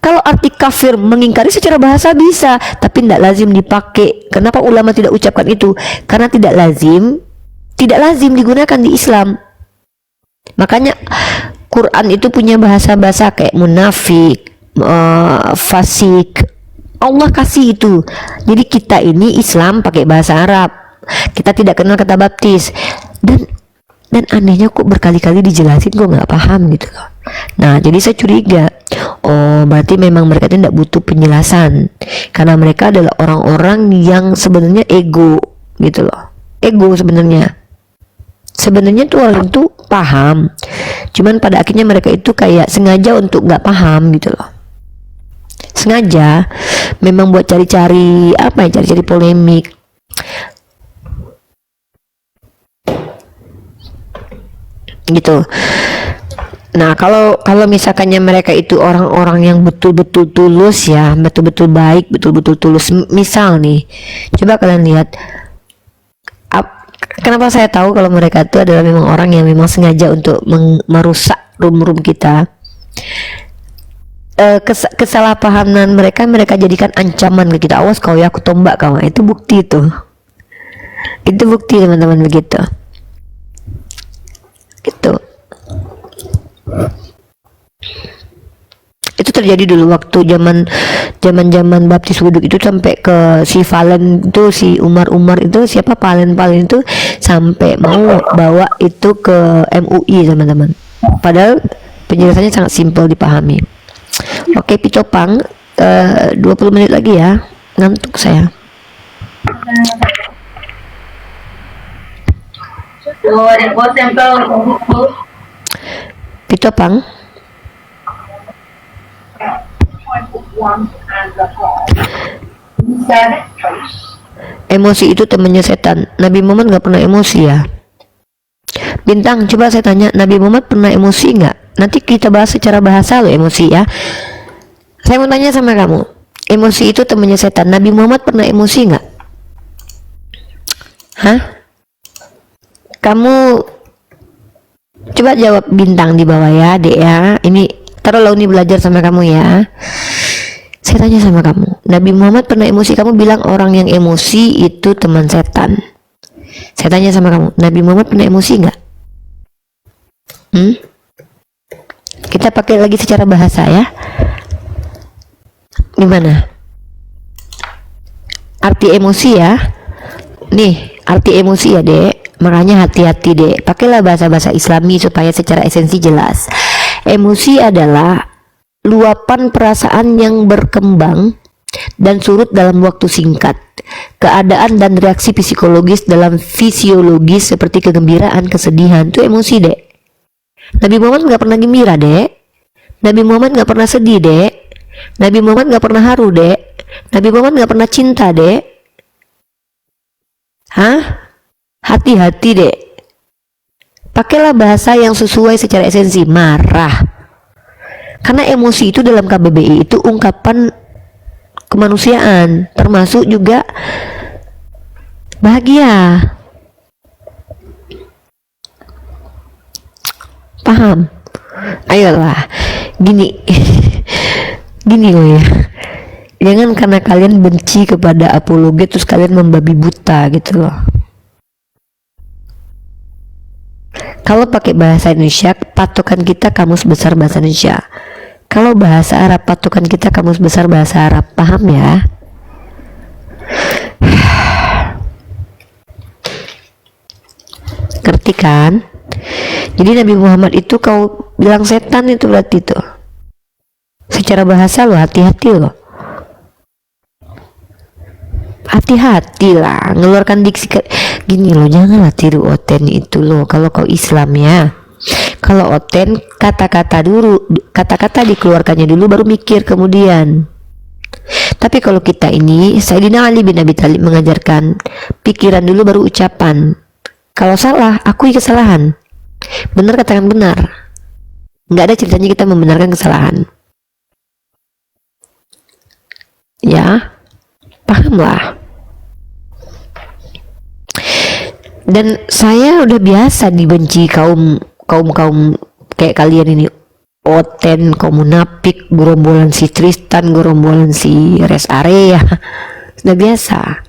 Kalau arti kafir mengingkari secara bahasa bisa, tapi tidak lazim dipakai. Kenapa ulama tidak ucapkan itu? Karena tidak lazim digunakan di Islam. Makanya Quran itu punya bahasa-bahasa kayak munafik, fasik. Allah kasih itu. Jadi kita ini Islam pakai bahasa Arab. Kita tidak kenal kata baptis. Dan anehnya kok berkali-kali dijelasin kok nggak paham gitu loh. Nah jadi saya curiga, oh berarti memang mereka tidak butuh penjelasan, karena mereka adalah orang-orang yang sebenarnya ego gitu loh. Ego sebenarnya tuh orang itu paham, cuman pada akhirnya mereka itu kayak sengaja untuk nggak paham gitu loh. Sengaja memang buat cari-cari cari-cari polemik. Gitu. Nah kalau misalkannya mereka itu orang-orang yang betul-betul tulus ya, betul-betul baik, betul-betul tulus. Misal nih, coba kalian lihat, kenapa saya tahu kalau mereka itu adalah memang orang yang memang sengaja untuk merusak room kita. Kesalahpahaman mereka jadikan ancaman ke kita. Awas kau ya, aku tombak kau. Itu bukti tuh. Itu bukti teman-teman, begitu. Gitu. Itu terjadi dulu waktu zaman baptis wudhu itu, sampai ke si Valen itu, si Umar itu, siapa Valen itu sampai mau bawa itu ke MUI teman-teman. Padahal penjelasannya sangat simpel dipahami. Oke, Pitopang, 20 menit lagi ya, ngantuk saya. Pitopang, emosi itu temannya setan. Nabi Muhammad nggak pernah emosi ya. Bintang, coba saya tanya, Nabi Muhammad pernah emosi nggak? Nanti kita bahas secara bahasa lo emosi ya. Saya mau tanya sama kamu, emosi itu temannya setan. Nabi Muhammad pernah emosi nggak? Hah? Kamu coba jawab Bintang di bawah ya, Dek ya. Ini taruh Launi belajar sama kamu ya. Saya tanya sama kamu, Nabi Muhammad pernah emosi? Kamu bilang orang yang emosi itu teman setan. Saya tanya sama kamu, Nabi Muhammad pernah emosi nggak? Kita pakai lagi secara bahasa ya. Gimana? Arti emosi ya. Nih, arti emosi ya, Dek. Makanya hati-hati, Dek. Pakailah bahasa-bahasa Islami supaya secara esensi jelas. Emosi adalah luapan perasaan yang berkembang dan surut dalam waktu singkat. Keadaan dan reaksi psikologis dalam fisiologis seperti kegembiraan, kesedihan, itu emosi, Dek. Nabi Muhammad nggak pernah gembira, Dek. Nabi Muhammad nggak pernah sedih, Dek. Nabi Muhammad nggak pernah haru, Dek. Nabi Muhammad nggak pernah cinta, Dek. Hah? Hati-hati, Dek. Pakailah bahasa yang sesuai secara esensi. Marah. Karena emosi itu dalam KBBI itu ungkapan kemanusiaan, termasuk juga bahagia. Paham? Ayolah, gini gini loh ya, jangan karena kalian benci kepada apologet terus kalian membabi buta gitu loh. Kalau pakai bahasa Indonesia, patokan kita kamus besar bahasa Indonesia. Kalau bahasa Arab, patokan kita kamus besar bahasa Arab. Paham ya? Ngerti kan? Jadi Nabi Muhammad itu kau bilang setan itu berarti tuh. Secara bahasa lo hati-hati lo. Hati-hati lah, ngeluarkan diksi gini lo, janganlah tiru Oten itu lo. Kalau kau Islam ya, kalau Oten kata-kata dikeluarkannya dulu baru mikir kemudian. Tapi kalau kita ini, Sayyidina Ali bin Abi Thalib mengajarkan pikiran dulu baru ucapan. Kalau salah, akui kesalahan. Benar katakan benar. Nggak ada ceritanya kita membenarkan kesalahan. Ya, pahamlah. Dan saya udah biasa dibenci kaum kayak kalian ini, Oten, kaum munafik, gerombolan si Tristan, gerombolan si Rest Area. Sudah biasa.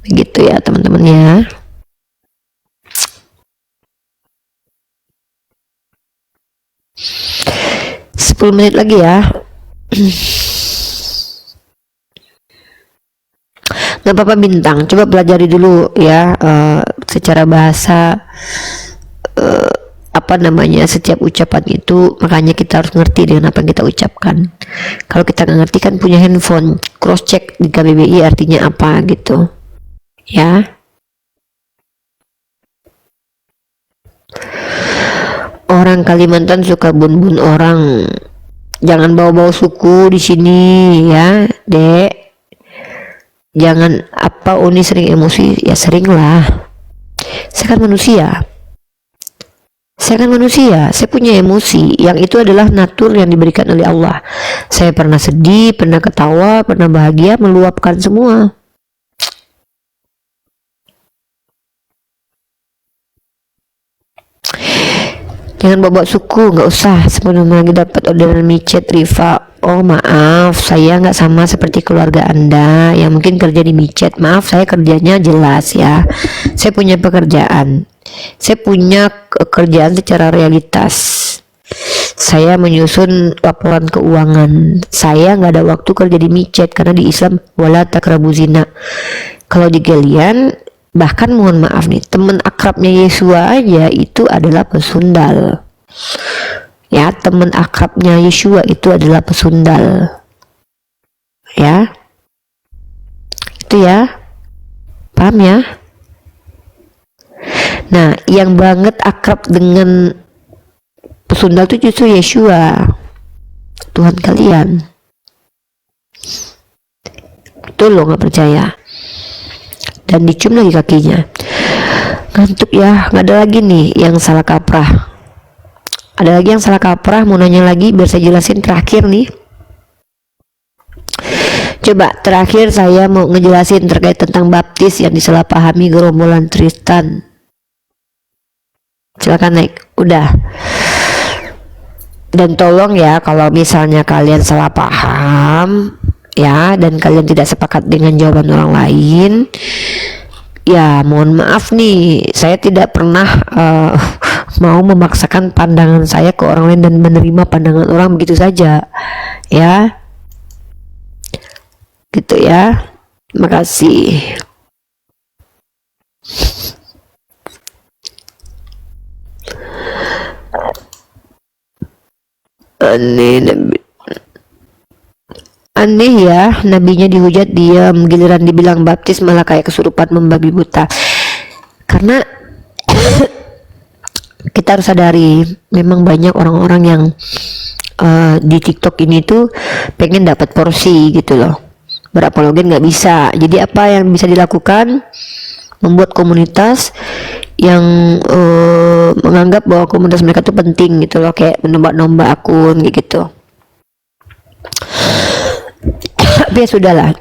Begitu ya teman-teman ya. Sepuluh menit lagi ya. Gak apa-apa Bintang, coba pelajari dulu ya secara bahasa apa namanya setiap ucapan itu. Makanya kita harus ngerti dengan apa yang kita ucapkan. Kalau kita nggak ngerti kan punya handphone, cross check di KBBI artinya apa gitu ya. Orang Kalimantan suka bun-bun orang, jangan bawa-bawa suku di sini ya, Dek. Jangan apa Uni sering emosi, ya sering lah. Saya kan manusia. Saya punya emosi, yang itu adalah natur yang diberikan oleh Allah. Saya pernah sedih, pernah ketawa, pernah bahagia, meluapkan semua. Jangan bawa suku, nggak usah. Sebelum lagi dapat orderan micet, Riva. Oh maaf, saya nggak sama seperti keluarga Anda yang mungkin kerja di micet. Maaf, saya kerjanya jelas ya. Saya punya pekerjaan. Saya punya kerjaan secara realitas. Saya menyusun laporan keuangan. Saya nggak ada waktu kerja di micet karena di Islam wala takrabu zina. Kalau di kalian, bahkan mohon maaf nih, teman akrabnya Yesua aja itu adalah pesundal. Ya, teman akrabnya Yesua itu adalah pesundal. Ya, itu ya, paham ya? Nah, yang banget akrab dengan pesundal itu justru Yesua, Tuhan kalian. Betul lo nggak percaya? Dan dicium lagi kakinya. Ngantuk ya, nggak ada lagi nih yang salah kaprah. Ada lagi yang salah kaprah, mau nanya lagi biar saya jelasin terakhir nih. Coba terakhir saya mau ngejelasin terkait tentang baptis yang disalahpahami gerombolan Tristan. Silakan naik. Udah. Dan tolong ya, kalau misalnya kalian salah paham ya, dan kalian tidak sepakat dengan jawaban orang lain, ya mohon maaf nih, saya tidak pernah mau memaksakan pandangan saya ke orang lain dan menerima pandangan orang begitu saja ya, gitu ya. Terima kasih. Aneh ya, nabinya dihujat diam, giliran dibilang baptis malah kayak kesurupan membabi buta. Karena kita harus sadari, memang banyak orang-orang yang di TikTok ini tuh pengen dapat porsi gitu loh. Berapologen nggak bisa. Jadi apa yang bisa dilakukan? Membuat komunitas yang menganggap bahwa komunitas mereka tuh penting gitu loh, kayak menambah akun gitu. Tapi ya sudahlah,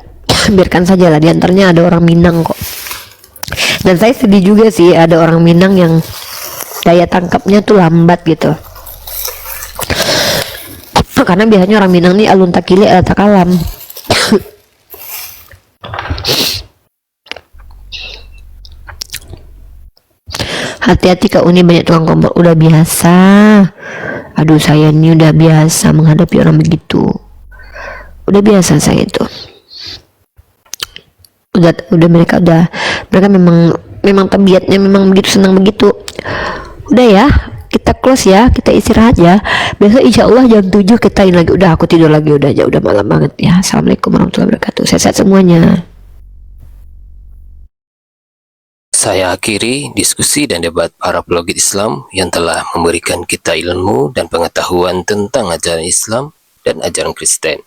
biarkan saja lah. Diantaranya ada orang Minang kok. Dan saya sedih juga sih ada orang Minang yang daya tangkapnya tuh lambat gitu. Karena biasanya orang Minang nih alun takili ala takalam. Hati-hati Kak Uni, banyak tukang kompor. Udah biasa. Aduh, saya ini udah biasa menghadapi orang begitu. Udah biasa saya itu. Udah mereka memang tabiatnya memang begitu, senang begitu. Udah ya, kita close ya, kita istirahat ya. Besok insya Allah jam 7 kita ini lagi. Udah aku tidur lagi, udah aja, udah malam banget ya. Assalamualaikum warahmatullahi wabarakatuh. Sehat-sehat semuanya. Saya akhiri diskusi dan debat para pelogit Islam yang telah memberikan kita ilmu dan pengetahuan tentang ajaran Islam dan ajaran Kristen.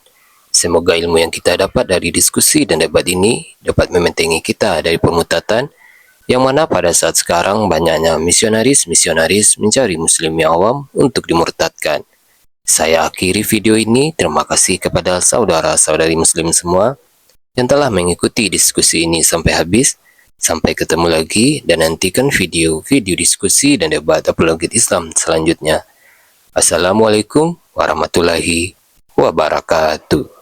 Semoga ilmu yang kita dapat dari diskusi dan debat ini dapat membentengi kita dari pemutatan yang mana pada saat sekarang banyaknya misionaris mencari muslim yang awam untuk dimurtadkan. Saya akhiri video ini. Terima kasih kepada saudara-saudari muslim semua yang telah mengikuti diskusi ini sampai habis. Sampai ketemu lagi dan nantikan video-video diskusi dan debat apologet Islam selanjutnya. Assalamualaikum warahmatullahi wabarakatuh.